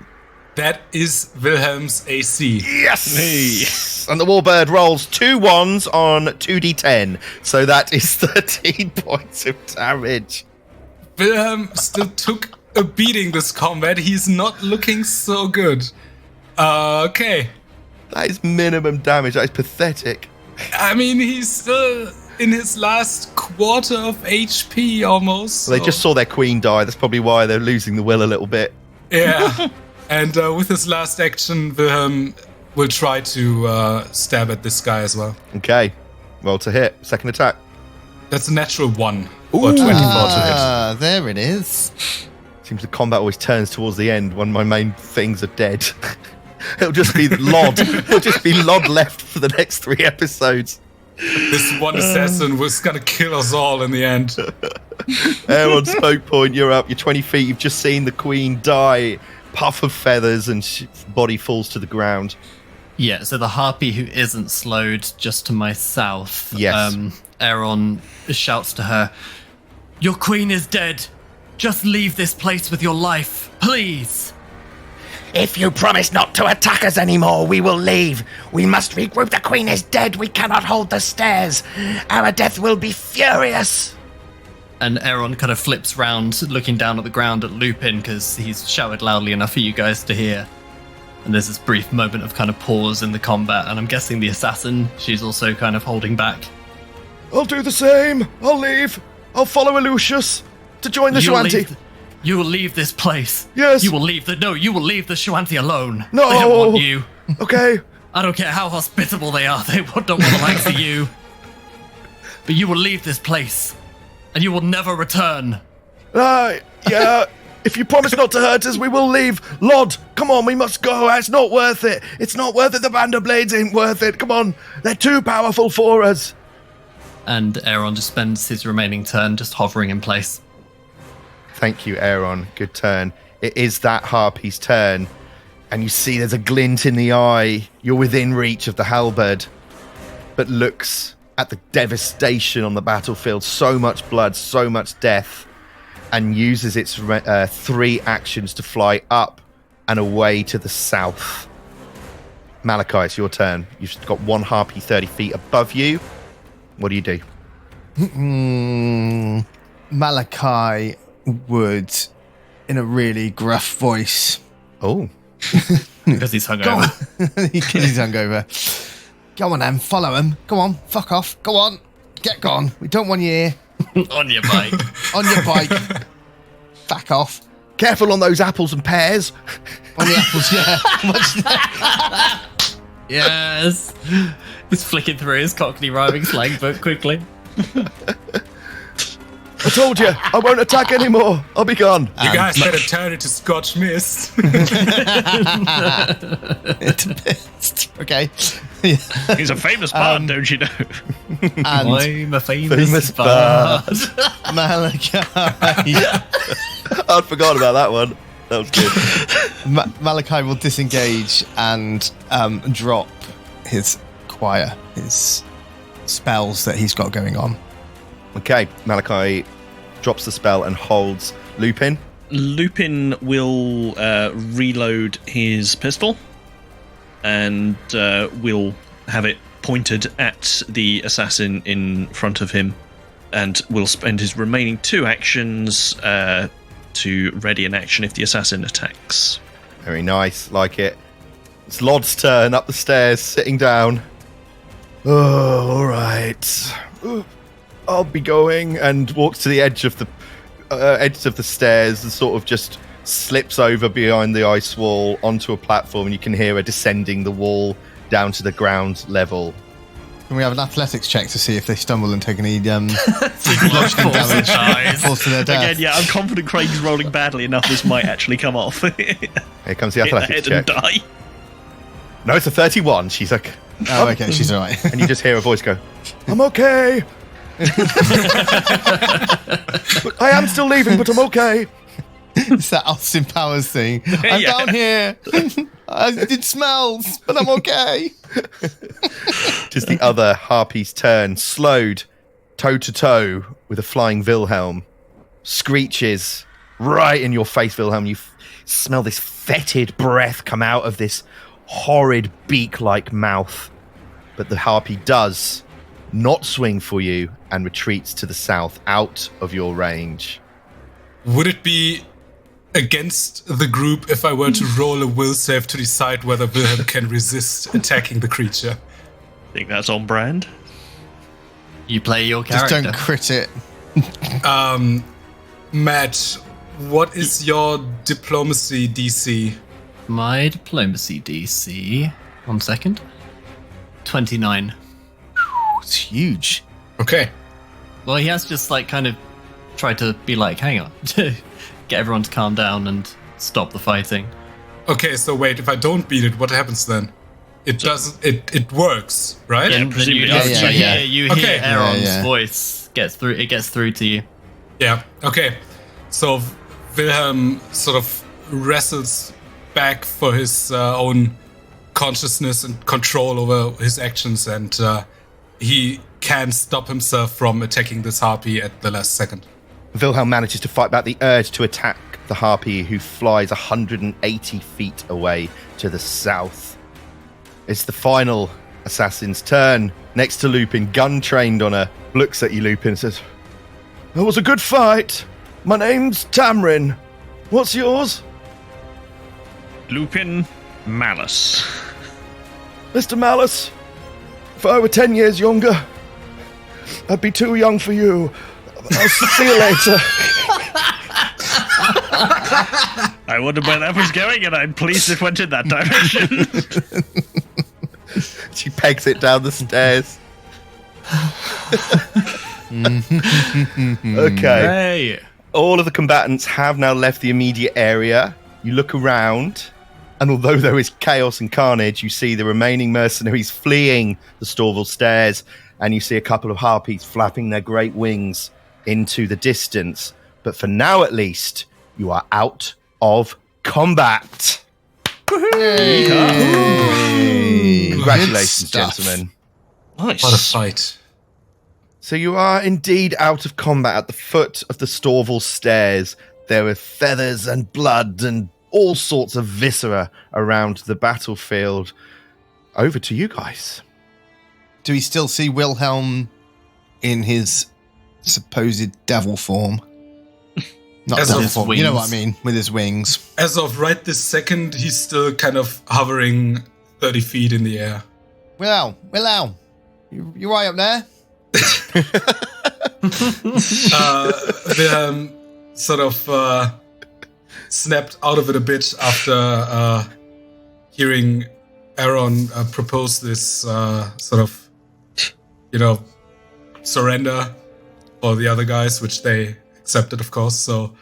That is Wilhelm's AC. Yes! And the warbird rolls 2 1s on 2d10. So that is 13 points of damage. Wilhelm still took a beating this combat. He's not looking so good. Okay. That is minimum damage. That is pathetic. I mean, he's still in his last quarter of HP almost. Well, they just saw their queen die. That's probably why they're losing the will a little bit. Yeah. And with his last action, Wilhelm will try to stab at this guy as well. Okay. Roll to hit. Second attack. That's a natural 1 or 24 to hit. There it is. Seems the combat always turns towards the end when my main things are dead. It'll just be Lod. It'll just be Lod left for the next 3 episodes. This one assassin was gonna kill us all in the end. Aaron, spoke point, you're up. You're 20 feet. You've just seen the queen die. Puff of feathers and body falls to the ground. Yeah, so the harpy who isn't slowed just to my south. Yes. Aaron shouts to her, "Your queen is dead. Just leave this place with your life, please." If you promise not to attack us anymore, we will leave. We must regroup. The queen is dead. We cannot hold the stairs. Our death will be furious. And Aaron kind of flips round, looking down at the ground at Lupin, because he's shouted loudly enough for you guys to hear. And there's this brief moment of kind of pause in the combat, and I'm guessing the assassin, she's also kind of holding back. I'll do the same. I'll leave. I'll follow Lucius to join the Shuanti. You will leave this place. Yes. You will leave the Shuanti alone. No. They don't want you. Okay. I don't care how hospitable they are. They don't want the likes of you. But you will leave this place, and you will never return. Yeah. If you promise not to hurt us, we will leave. Lod, come on, we must go. It's not worth it. It's not worth it. The Band of Blades ain't worth it. Come on. They're too powerful for us. And Aaron just spends his remaining turn just hovering in place. Thank you, Aaron. Good turn. It is that harpy's turn. And you see there's a glint in the eye. You're within reach of the halberd. But looks at the devastation on the battlefield. So much blood, so much death. And uses its 3 actions to fly up and away to the south. Malachi, it's your turn. You've got one harpy 30 feet above you. What do you do? Malachi would, in a really gruff voice. Oh. Because he's hungover. He's hungover. Go on, then. Follow him. Go on. Fuck off. Go on. Get gone. We don't want you here. On your bike. On your bike. Back off. Careful on those apples and pears. On the apples, yeah. Yes. He's flicking through his Cockney rhyming slang book quickly. I told you, I won't attack anymore. I'll be gone. You guys better turn it to Scotch Mist. Okay. He's a famous bard, don't you know? And I'm a famous bard. Malachi. I'd forgotten about that one. That was good. Malachi will disengage and drop his choir, his spells that he's got going on. Okay, Malachi drops the spell and holds Lupin. Lupin will reload his pistol and will have it pointed at the assassin in front of him, and will spend his remaining 2 actions to ready an action if the assassin attacks. Very nice, like it. It's Lod's turn, up the stairs, sitting down. Oh, all right. I'll be going, and walks to the edge of the stairs and sort of just slips over behind the ice wall onto a platform, and you can hear her descending the wall down to the ground level. Can we have an athletics check to see if they stumble and take any Falls falls to their death? Again, yeah, I'm confident Craig's rolling badly enough this might actually come off. Here comes the Hit the athletics head and check. die. No, it's a 31. She's like, Oh, okay, she's all right. And you just hear a voice go, I'm okay. I am still leaving, but I'm okay. It's that Austin Powers thing. I'm Yeah. down here. It smells, but I'm okay. Just the other harpies turn, slowed, toe to toe with a flying Wilhelm. Screeches right in your face, Wilhelm. You smell this fetid breath come out of this horrid beak-like mouth. But the harpy does not swing for you and retreats to the south, out of your range. Would it be against the group if I were to roll a will save to decide whether Wilhelm can resist attacking the creature? Think that's on brand. You play your Just character. don't crit it. Matt, what is your diplomacy DC? My diplomacy DC. 1 second. 29. It's huge. Okay. Well, he has just like kind of tried to be like, hang on, to get everyone to calm down and stop the fighting. Okay, so wait, if I don't beat it, what happens then? It doesn't. It works, right? Yeah, Then presumably you, it does. you Okay. hear Aaron's Yeah. voice gets through. It gets through to you. Yeah. Okay. So Wilhelm sort of wrestles back for his own consciousness and control over his actions, and he can stop himself from attacking this harpy at the last second. Wilhelm manages to fight back the urge to attack the harpy, who flies 180 feet away to the south. It's the final assassin's turn. Next to Lupin, gun trained on her, looks at you, Lupin, and says, "That was a good fight. My name's Tamrin. What's yours?" Lupin Malice. "Mr. Malice, if I were 10 years younger, I'd be too young for you. I'll see you later." I wondered where that was going, and I'm pleased it went in that direction. She pegs it down the stairs. Okay. Hey, All of the combatants have now left the immediate area. You look around, and although there is chaos and carnage, you see the remaining mercenaries fleeing the Storval stairs, and you see a couple of harpies flapping their great wings into the distance. But for now, at least, you are out of combat. Congratulations, Good stuff. gentlemen. Nice. What a fight! So you are indeed out of combat at the foot of the Storval stairs. There were feathers and blood and all sorts of viscera around the battlefield. Over to you guys. Do we still see Wilhelm in his supposed devil form? Not As devil of form. You know what I wings. mean, with his wings. As of right this second, he's still kind of hovering 30 feet in the air. Wilhelm, you right up there? Wilhelm sort of snapped out of it a bit after hearing Aaron propose this sort of, surrender for the other guys, which they accepted, of course. So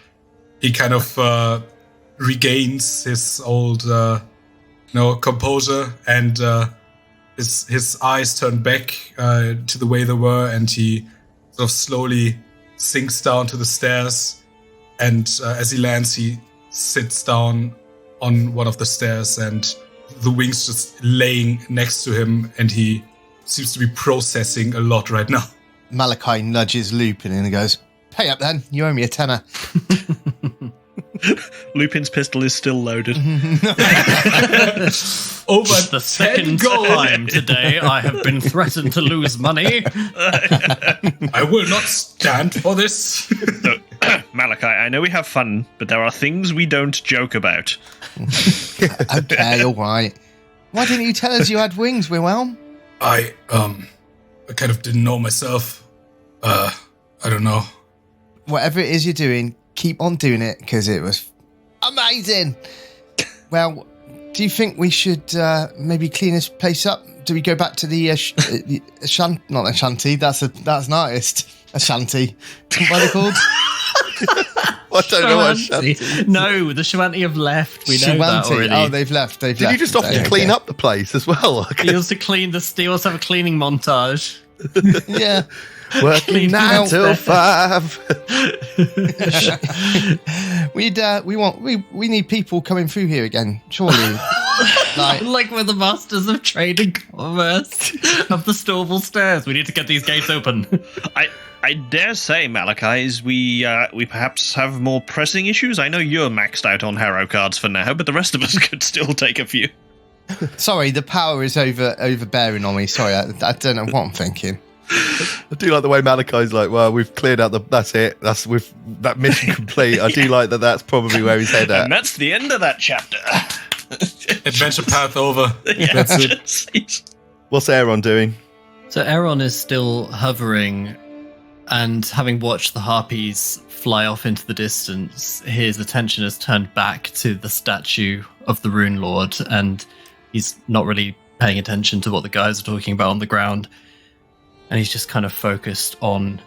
he kind of regains his old, composure, and his eyes turn back to the way they were, and he sort of slowly sinks down to the stairs. And as he lands, he sits down on one of the stairs, and the wings just laying next to him, and he seems to be processing a lot right now. Malachi nudges Lupin and he goes, "Pay up then, you owe me a tenner." Lupin's pistol is still loaded. Over the 10 second gold. time today I have been threatened to lose money. I will not stand for this. Look, Malachi, I know we have fun, but there are things we don't joke about. Okay, all right. Why didn't you tell us you had wings, Wilhelm? I kind of didn't know myself. I don't know. Whatever it is you're doing, keep on doing it, because it was amazing. Well, do you think we should maybe clean this place up? Do we go back to the not a shanty? That's an artist. A shanty. What are they called? I don't know what Shawanti. No, the Shawanti have left. We know that Shawanti. already. Oh, they've left. They've Did left. you just often Okay. clean up the place as well? He also clean the. He also have a cleaning montage. Yeah. Working Clean 9 out till there. 5. We need people coming through here again. Surely. Like we're the masters of trade and commerce of the Storval Stairs. We need to get these gates open. I dare say, Malachi, we perhaps have more pressing issues. I know you're maxed out on Harrow cards for now, but the rest of us could still take a few. Sorry, the power is overbearing on me. Sorry, I don't know what I'm thinking. I do like the way Malachi's like, well, we've cleared out that's it. That mission complete. I do like that. That's probably where he's head at. And that's the end of that chapter. Adventure path over. Yeah, That's it. What's Aaron doing? So Aaron is still hovering, and having watched the harpies fly off into the distance, his attention has turned back to the statue of the Rune Lord, and he's not really paying attention to what the guys are talking about on the ground. And he's just kind of focused on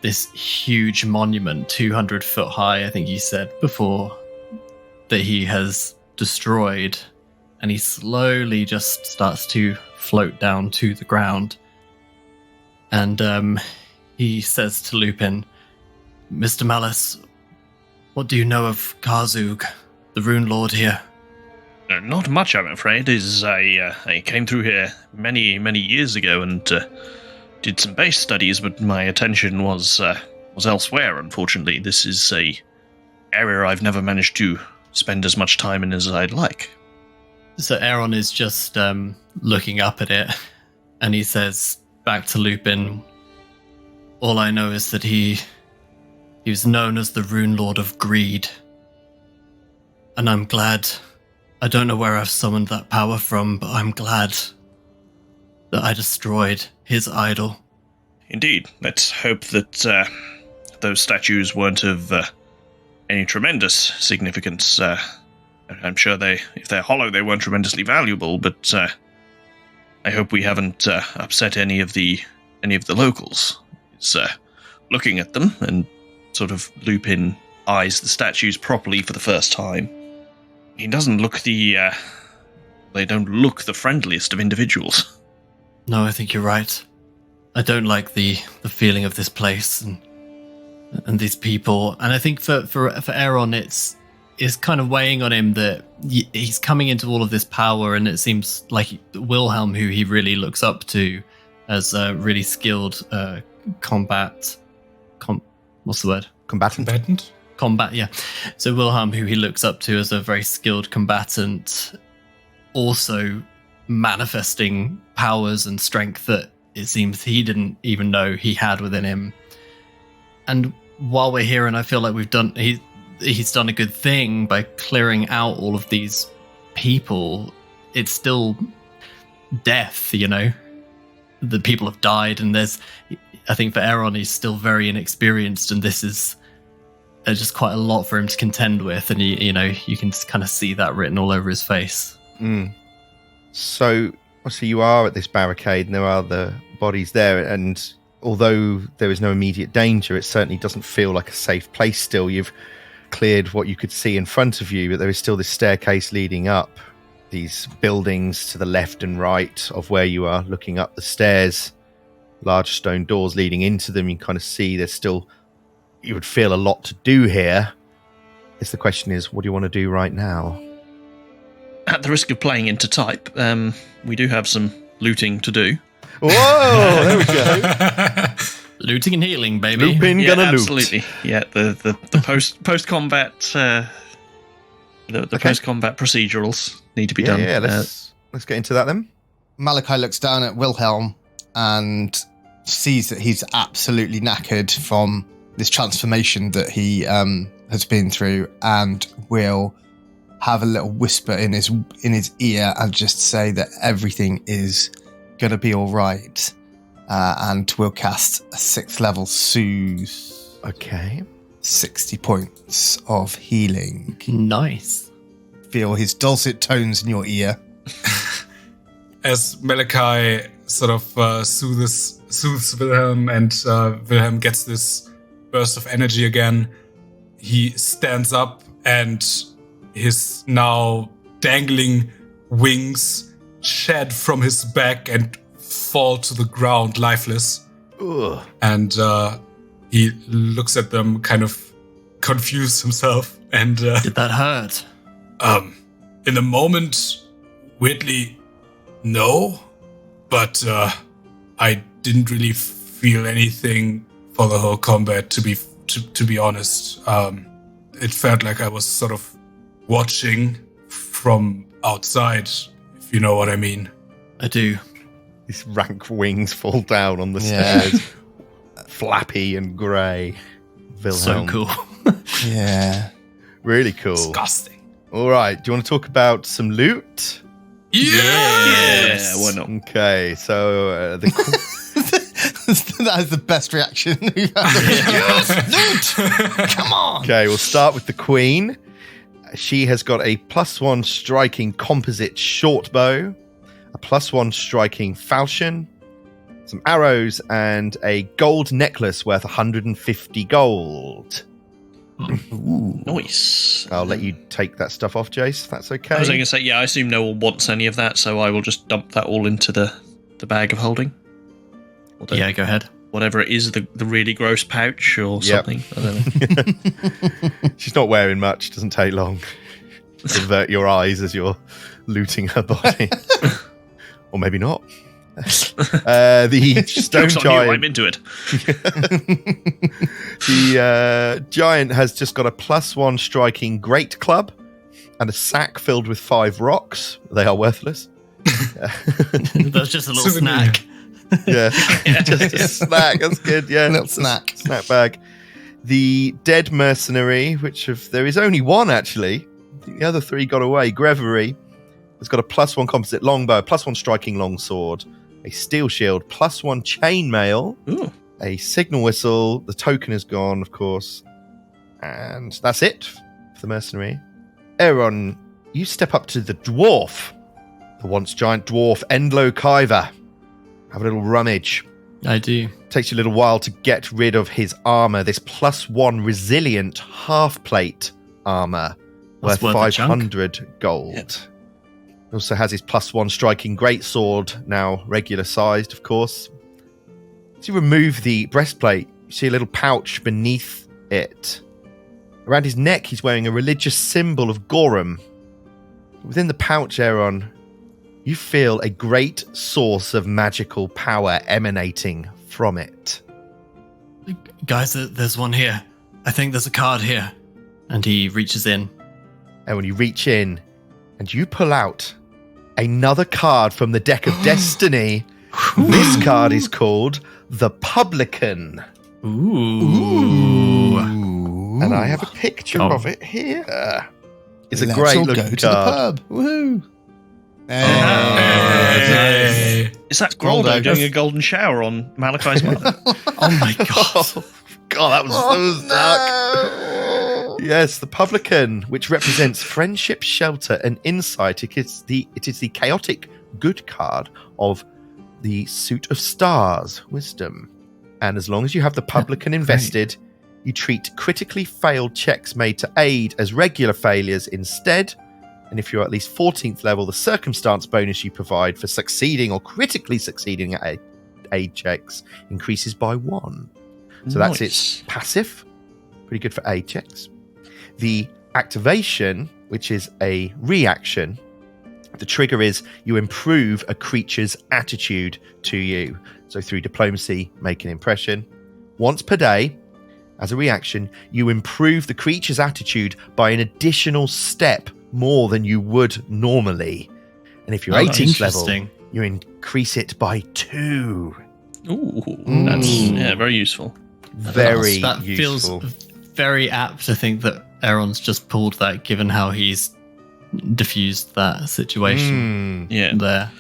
this huge monument, 200 foot high, I think you said before, that he has destroyed. And he slowly just starts to float down to the ground. And he says to Lupin, Mr. Malice, what do you know of Karzug, the Rune Lord here? Not much, I'm afraid. I came through here many, many years ago and did some base studies, but my attention was elsewhere, unfortunately. This is a area I've never managed to spend as much time in as I'd like. So Aaron is just looking up at it, and he says back to Lupin, all I know is that he was known as the Rune Lord of Greed. And I'm glad, I don't know where I've summoned that power from, but I'm glad that I destroyed his idol. Indeed. Let's hope that those statues weren't of any tremendous significance. I'm sure if they're hollow, they weren't tremendously valuable, but I hope we haven't upset any of the locals. It's looking at them, and sort of Lupin eyes the statues properly for the first time. He doesn't look they don't look the friendliest of individuals. No, I think you're right. I don't like the feeling of this place and these people. And I think for Aaron, it's kind of weighing on him that he's coming into all of this power, and it seems like Wilhelm, who he really looks up to as a really skilled what's the word? Combatant? Combat, yeah. So Wilhelm, who he looks up to as a very skilled combatant, also manifesting powers and strength that it seems he didn't even know he had within him. And while we're here, and I feel like he's done a good thing by clearing out all of these people, it's still death, you know? The people have died, and I think for Aaron, he's still very inexperienced, and this is just quite a lot for him to contend with, and you can kind of see that written all over his face. So obviously you are at this barricade and there are the bodies there, and although there is no immediate danger, it certainly doesn't feel like a safe place still. You've cleared what you could see in front of you, but there is still this staircase leading up, these buildings to the left and right of where you are looking up the stairs, large stone doors leading into them. You kind of see there's still, you would feel a lot to do here. I guess the question is, what do you want to do right now? At the risk of playing into type, we do have some looting to do. Whoa, there we go. Looting and healing, baby. Lupin Yeah, gonna loot. absolutely. Yeah, the post combat post combat procedurals need to be done. Yeah, let's get into that then. Malachi looks down at Wilhelm and sees that he's absolutely knackered from this transformation that he has been through, and will have a little whisper in his ear and just say that everything is going to be all right. And we'll cast a 6th level Soothe. Okay. 60 points of healing. Nice. Feel his dulcet tones in your ear. As Malachi sort of soothes Wilhelm, and Wilhelm gets this burst of energy again, he stands up and his now dangling wings shed from his back and fall to the ground lifeless. Ugh. And he looks at them, kind of confused himself. And Did that hurt? in the moment, weirdly, no. But I didn't really feel anything for the whole combat, to be honest. It felt like I was sort of watching from outside, if you know what I mean. I do. These rank wings fall down on the Yeah. stairs. Flappy and grey. So Wilhelm. cool. Yeah. Really cool. Disgusting. All right. Do you want to talk about some loot? Yes! Yeah, why not? Okay. So That is the best reaction we've had. Yes, loot! Come on! Okay, we'll start with the Queen. She has got a +1 striking composite short bow, a +1 striking falchion, some arrows, and a gold necklace worth 150 gold. Nice. I'll let you take that stuff off, Jace, if that's okay. I was going to say, yeah, I assume no one wants any of that, so I will just dump that all into the bag of holding. Or the- Yeah, go ahead. Whatever it is, the really gross pouch or Yep. something. I don't know. She's not wearing much, doesn't take long. Avert your eyes as you're looting her body. Or maybe not. The stone Joke's on you, giant. I'm into it. The giant has just got a +1 striking great club and a sack filled with 5 rocks. They are worthless. That's just a little Souvenir. snack. Yeah, just a snack. That's good. Yeah, A little just a snack. snack bag. The dead mercenary, there is only one actually. I think the other 3 got away. Grevery has got a +1 composite longbow, +1 striking longsword, a steel shield, +1 chainmail, Ooh. a signal whistle. The token is gone, of course, and that's it for the mercenary. Aaron, you step up to the dwarf, the once giant dwarf Endlo Kyver. Have a little rummage. I do. Takes you a little while to get rid of his armor. This +1 resilient half plate armor That's worth worth a chunk. 500 gold. Yep. Also has his +1 striking greatsword, now regular sized, of course. As you remove the breastplate, you see a little pouch beneath it. Around his neck, he's wearing a religious symbol of Gorum. Within the pouch, Aaron, you feel a great source of magical power emanating from it. Guys, there's one here. I think there's a card here. And he reaches in. And when you reach in and you pull out another card from the deck of destiny, this card is called the Publican. Ooh. And I have a picture Oh. of it here. It's a Let's great all looking go to the card. pub. Woohoo! Hey. Is that Goldo. Groldo doing a golden shower on Malachi's mother? Oh my god. God, that was dark. Yes, the Publican, which represents friendship, shelter, and insight. It is the chaotic good card of the Suit of Stars, wisdom. And as long as you have the Publican invested, you treat critically failed checks made to aid as regular failures instead. And if you're at least 14th level, the circumstance bonus you provide for succeeding or critically succeeding at aid checks increases by 1. So that's its passive. Pretty good for aid checks. The activation, which is a reaction, the trigger is you improve a creature's attitude to you. So through diplomacy, make an impression. Once per day, as a reaction, you improve the creature's attitude by an additional step more than you would normally. And if you're 18th level, Interesting. you increase it by 2. Ooh, that's very useful. Very That useful. feels very apt to think that Aaron's just pulled that, given how he's diffused that situation Yeah. there.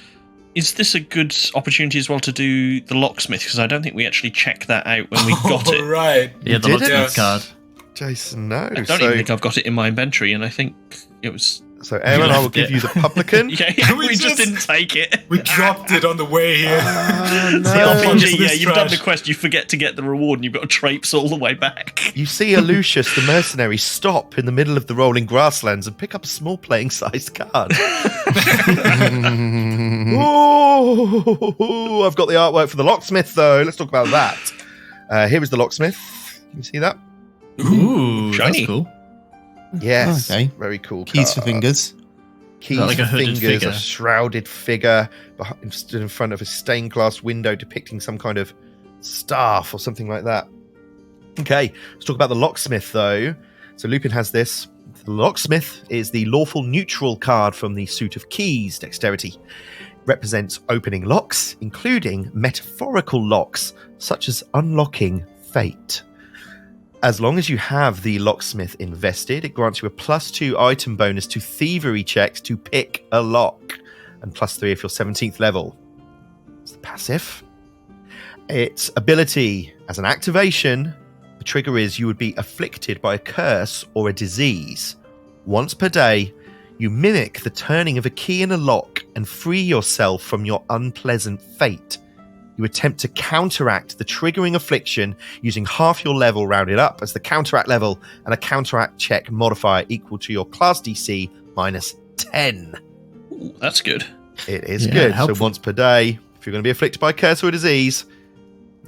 Is this a good opportunity as well to do the locksmith? Because I don't think we actually checked that out when we got it. Right. Yeah, the did it? locksmith Yes. card. Jason, no. I don't even think I've got it in my inventory, and I think it was So, Aaron, I will give you the publican. Yeah, We we just just- didn't take it. We dropped it on the way here. The Fuck is RPG, this you've done trash? the quest, you forget to get the reward, and you've got to traipse all the way back. You see Lucius, the mercenary, stop in the middle of the rolling grasslands and pick up a small playing-sized card. Oh, I've got the artwork for the locksmith, though. Let's talk about that. Here is the locksmith. Can you see that? Ooh, Shiny. that's cool. Yes. Okay. Very cool. Keys for card. fingers. Keys Like a for hooded fingers, figure. a shrouded figure stood in front of a stained glass window depicting some kind of staff or something like that. Okay, let's talk about the locksmith, though. So Lupin has this. The locksmith is the lawful neutral card from the suit of keys, dexterity. Represents opening locks, including metaphorical locks, such as unlocking fate. As long as you have the locksmith invested, it grants you a +2 item bonus to thievery checks to pick a lock, and +3 if you're 17th level. It's the passive. Its ability as an activation, the trigger is you would be afflicted by a curse or a disease. Once per day, you mimic the turning of a key in a lock and free yourself from your unpleasant fate. You attempt to counteract the triggering affliction using half your level rounded up as the counteract level and a counteract check modifier equal to your class DC -10. Ooh, that's good. It is Yeah, good. helpful. So once per day, if you're going to be afflicted by a curse or a disease,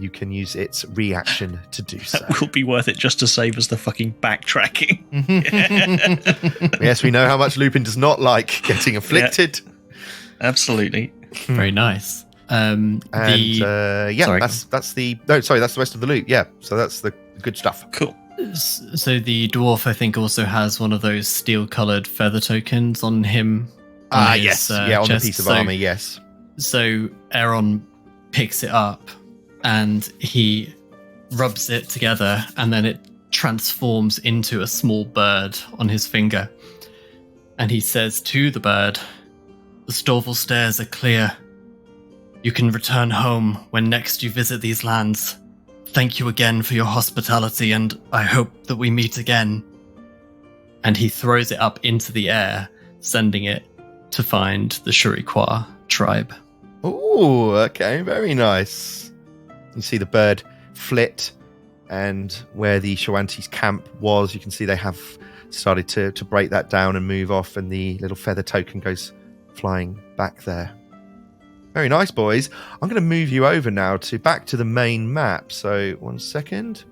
you can use its reaction to do so. That will be worth it just to save us the fucking backtracking. Yes, we know how much Lupin does not like getting afflicted. Absolutely. Very nice. And yeah, Sorry. that's the that's the rest of the loot. Yeah, so that's the good stuff. Cool. So the dwarf, I think, also has one of those steel-colored feather tokens on him. on his, Yes, yeah, on the chest. piece of So- armor. Yes. So Aaron picks it up and he rubs it together, and then it transforms into a small bird on his finger. And he says to the bird, "The Storval stairs are clear. You can return home when next you visit these lands. Thank you again for your hospitality, and I hope that we meet again." And he throws it up into the air, sending it to find the Shuriqua tribe. Oh, okay, very nice. You see the bird flit, and where the Shawanti's camp was, you can see they have started to break that down and move off, and the little feather token goes flying back there. Very nice, boys. I'm going to move you over now to back to the main map. So 1 second.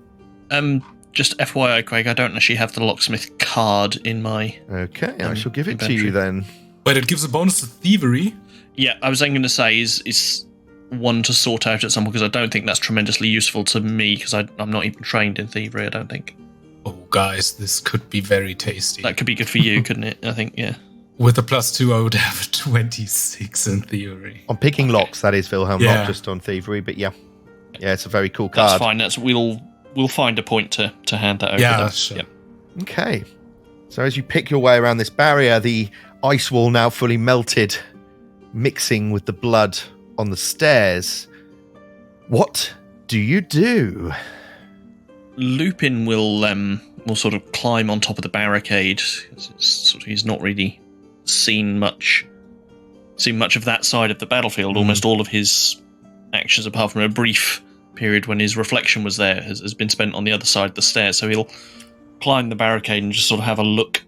Just FYI, Craig, I don't actually have the locksmith card in my. Okay, I shall give it to inventory. you then. But it gives a bonus to thievery. Yeah, I was then going to say is one to sort out at some point, because I don't think that's tremendously useful to me, because I'm not even trained in thievery. I don't think Oh, guys, this could be very tasty. that could be good for you, couldn't it? I think yeah. With a +2, I would have a 26 in theory. On picking locks, that is, Wilhelm, Yeah. not just on thievery, but yeah. Yeah, it's a very cool That's card. fine. We'll find a point to hand that over. Yeah, then. sure. Yep. Okay. So as you pick your way around this barrier, the ice wall now fully melted, mixing with the blood on the stairs. What do you do? Lupin will sort of climb on top of the barricade. He's not really seen much of that side of the battlefield. Almost all of his actions, apart from a brief period when his reflection was there, has been spent on the other side of the stairs. So he'll climb the barricade and just sort of have a look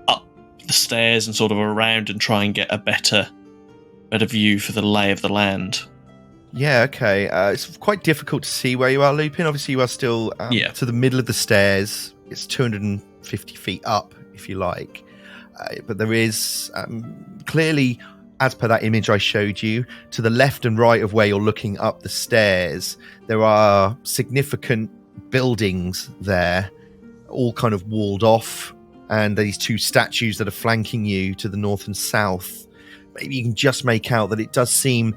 up the stairs and sort of around and try and get a better view for the lay of the land. Yeah, okay. It's quite difficult to see where you are, Lupin. Obviously, you are still to the middle of the stairs. It's 250 feet up, if you like. But there is clearly, as per that image I showed you, to the left and right of where you're looking up the stairs, there are significant buildings there, all kind of walled off, and these two statues that are flanking you to the north and south. Maybe you can just make out that it does seem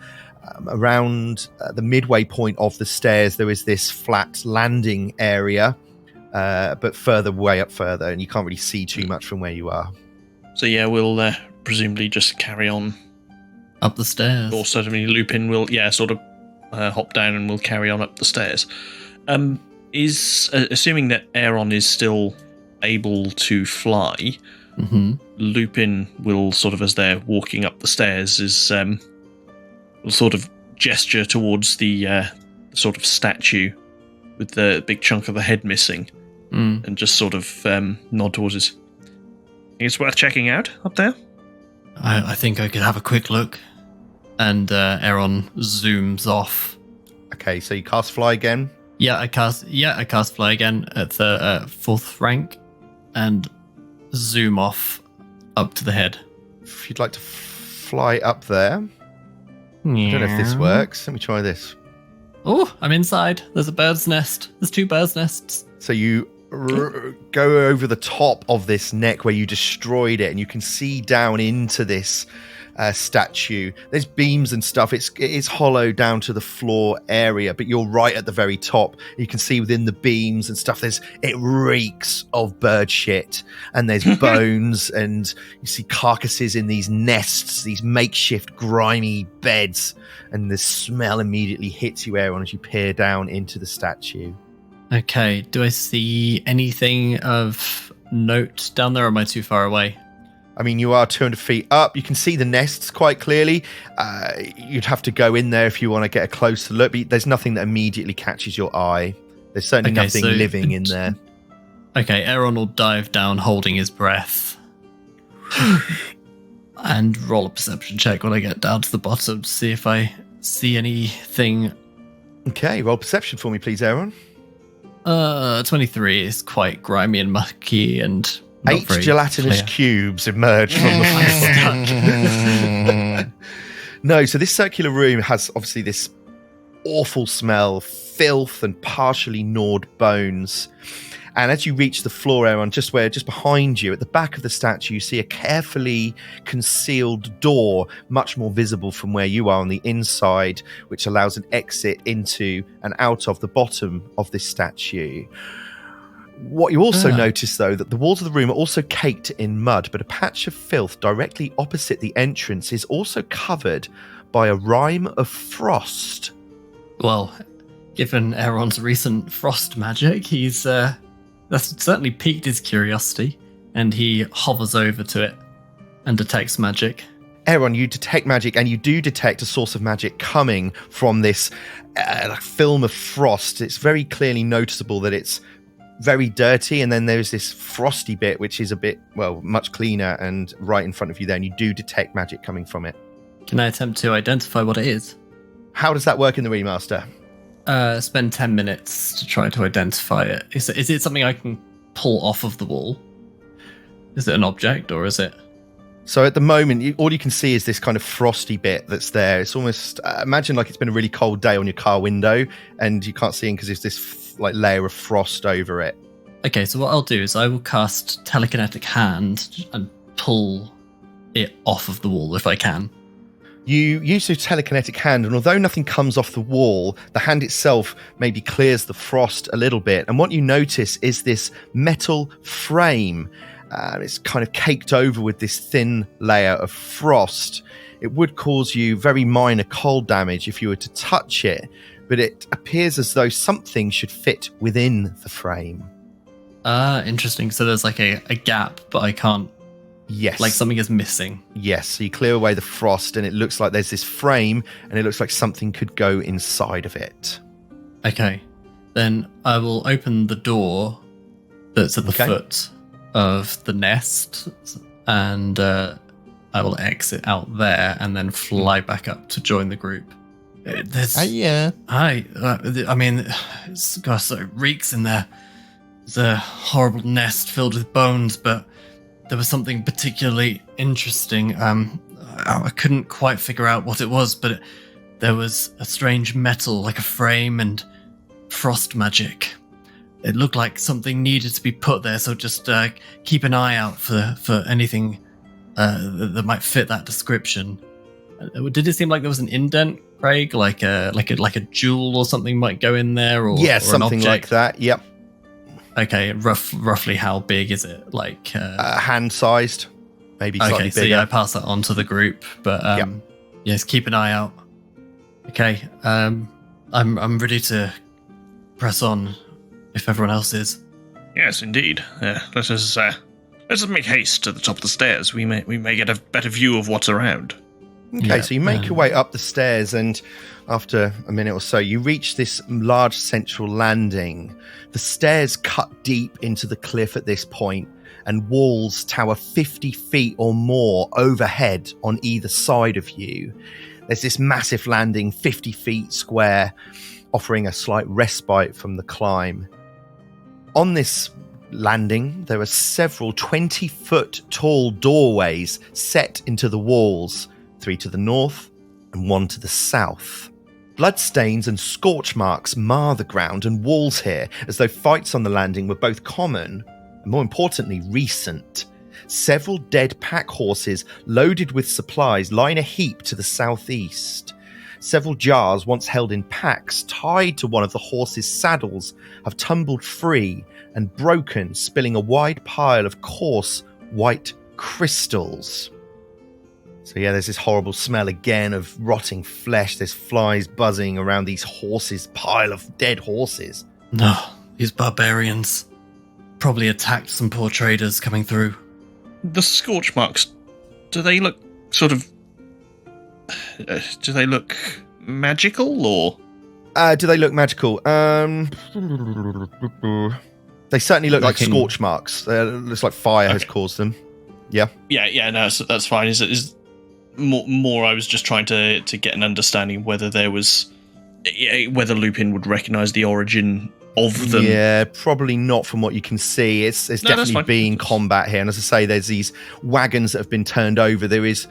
around the midway point of the stairs, there is this flat landing area, but way up further, and you can't really see too much from where you are. So yeah, we'll presumably just carry on. Up the stairs. Or certainly Lupin will, sort of hop down and we'll carry on up the stairs. Is assuming that Aaron is still able to fly, Mm-hmm. Lupin will sort of, as they're walking up the stairs, will sort of gesture towards the sort of statue with the big chunk of the head missing, and just sort of nod towards it. Think it's worth checking out up there? I think I could have a quick look. And Aaron zooms off. Okay, so you cast fly again. I cast fly again at the 4th rank and zoom off up to the head. If you'd like to fly up there. I don't know if this works. Let me try this. Oh, I'm inside. There's a bird's nest. There's 2 bird's nests. So you go over the top of this neck where you destroyed it, and you can see down into this statue. There's beams and stuff. It is hollow down to the floor area, but you're right at the very top. You can see within the beams and stuff. It reeks of bird shit, and there's bones, and you see carcasses in these nests, these makeshift grimy beds, and the smell immediately hits you, Aaron, as you peer down into the statue. Okay, do I see anything of note down there, or am I too far away? I mean, you are 200 feet up. You can see the nests quite clearly. You'd have to go in there if you want to get a closer look, but there's nothing that immediately catches your eye. There's certainly nothing living in there. Okay, Aaron will dive down holding his breath and roll a perception check when I get down to the bottom to see if I see anything. Okay, roll perception for me, please, Aaron. 23 is quite grimy and mucky and... 8 gelatinous cubes emerge from the floor. No, so this circular room has obviously this awful smell, filth and partially gnawed bones. And as you reach the floor, Aaron, just behind you, at the back of the statue, you see a carefully concealed door, much more visible from where you are on the inside, which allows an exit into and out of the bottom of this statue. What you also notice, though, that the walls of the room are also caked in mud, but a patch of filth directly opposite the entrance is also covered by a rime of frost. Well, given Aaron's recent frost magic, that's certainly piqued his curiosity, and he hovers over to it and detects magic. Aaron, you detect magic, and you do detect a source of magic coming from this film of frost. It's very clearly noticeable that it's very dirty, and then there's this frosty bit which is a bit, well, much cleaner and right in front of you there, and you do detect magic coming from it. Can I attempt to identify what it is? How does that work in the remaster? Spend 10 minutes to try to identify it. Is it something I can pull off of the wall? Is it an object, or is it... So at the moment, all you can see is this kind of frosty bit that's there. It's almost, imagine like it's been a really cold day on your car window, and you can't see in because there's this layer of frost over it. Okay, so what I'll do is I will cast Telekinetic Hand and pull it off of the wall if I can. You use your telekinetic hand, and although nothing comes off the wall, the hand itself maybe clears the frost a little bit. And what you notice is this metal frame. It's kind of caked over with this thin layer of frost. It would cause you very minor cold damage if you were to touch it, but it appears as though something should fit within the frame. Interesting. So there's like a gap, but I can't... Yes. Like something is missing. Yes, so you clear away the frost, and it looks like there's this frame, and it looks like something could go inside of it. Okay. Then I will open the door that's at the foot of the nest, and I will exit out there and then fly back up to join the group. Yeah. Hi. I mean, gosh, it reeks in there. It's a horrible nest filled with bones, but there was something particularly interesting. I couldn't quite figure out what it was, but there was a strange metal, like a frame, and frost magic. It looked like something needed to be put there, so just keep an eye out for anything that might fit that description. Did it seem like there was an indent, Craig? Like a jewel or something might go in there, or yeah, or something like that. Yep. Okay, roughly how big is it? Like hand-sized, maybe slightly bigger. So yeah, I pass that on to the group, but yes, keep an eye out. Okay, I'm ready to press on if everyone else is. Yes, indeed. Let us Let's make haste to the top of the stairs. We may get a better view of what's around. Okay, so you make your way up the stairs, and after a minute or so, you reach this large central landing. The stairs cut deep into the cliff at this point, and walls tower 50 feet or more overhead on either side of you. There's this massive landing, 50 feet square, offering a slight respite from the climb. On this landing, there are several 20-foot tall doorways set into the walls, 3 to the north and 1 to the south. Bloodstains and scorch marks mar the ground and walls here, as though fights on the landing were both common and, more importantly, recent. Several dead pack horses loaded with supplies lie in a heap to the southeast. Several jars, once held in packs, tied to one of the horses' saddles, have tumbled free and broken, spilling a wide pile of coarse white crystals. So yeah, there's this horrible smell again of rotting flesh. There's flies buzzing around these horses, pile of dead horses. No, these barbarians probably attacked some poor traders coming through. The scorch marks, do they look sort of... do they look magical, or...? Do they look magical? They certainly look like scorch marks. Looks like fire has caused them. Yeah. Yeah, no, that's fine. Is more I was just trying to get an understanding of whether there was... whether Lupin would recognise the origin of them. Yeah, probably not from what you can see. It's definitely been combat here. And as I say, there's these wagons that have been turned over. There is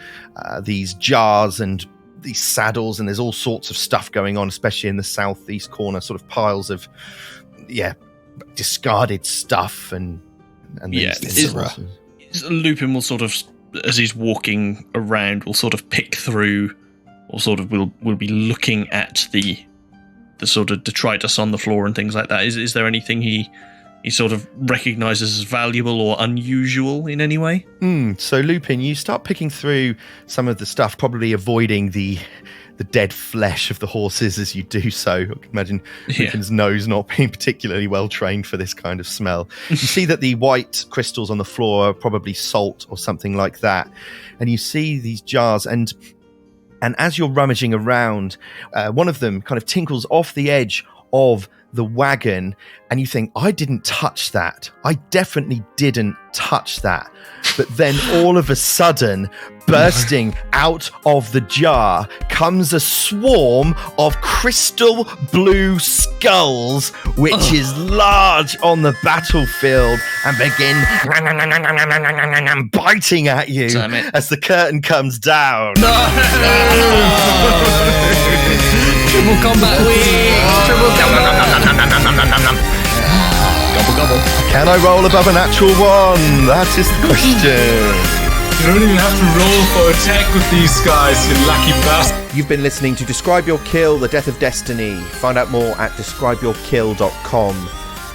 these jars and these saddles, and there's all sorts of stuff going on, especially in the southeast corner, sort of piles of, discarded stuff and Lupin will sort of, as he's walking around, will sort of pick through, or sort of will be looking at the sort of detritus on the floor and things like that. Is there anything he sort of recognises as valuable or unusual in any way? So Lupin, you start picking through some of the stuff, probably avoiding the dead flesh of the horses as you do so. I can imagine Lupin's nose not being particularly well trained for this kind of smell. You see that the white crystals on the floor are probably salt or something like that. And you see these jars, and as you're rummaging around, one of them kind of tinkles off the edge of the wagon, and you think, I didn't touch that. I definitely didn't touch that. But then all of a sudden, bursting out of the jar comes a swarm of crystal blue skulls, which is large on the battlefield, and begin biting at you as the curtain comes down. Triple combat week! Gobble gobble. Can I roll above a natural 1? That is the question. You don't even have to roll for attack with these guys, you lucky bastard. You've been listening to Describe Your Kill, The Death of Destiny. Find out more at describeyourkill.com.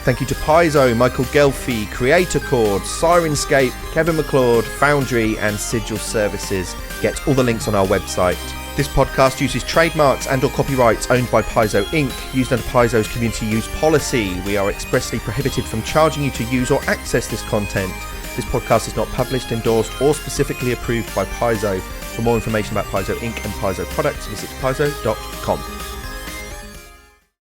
Thank you to Paizo, Michael Gelfi, Creator Chord, Sirenscape, Kevin McLeod, Foundry, and Sigil Services. Get all the links on our website. This podcast uses trademarks and/or copyrights owned by Paizo Inc., used under Paizo's community use policy. We are expressly prohibited from charging you to use or access this content. This podcast is not published, endorsed, or specifically approved by Paizo. For more information about Paizo Inc. and Paizo products, visit paizo.com.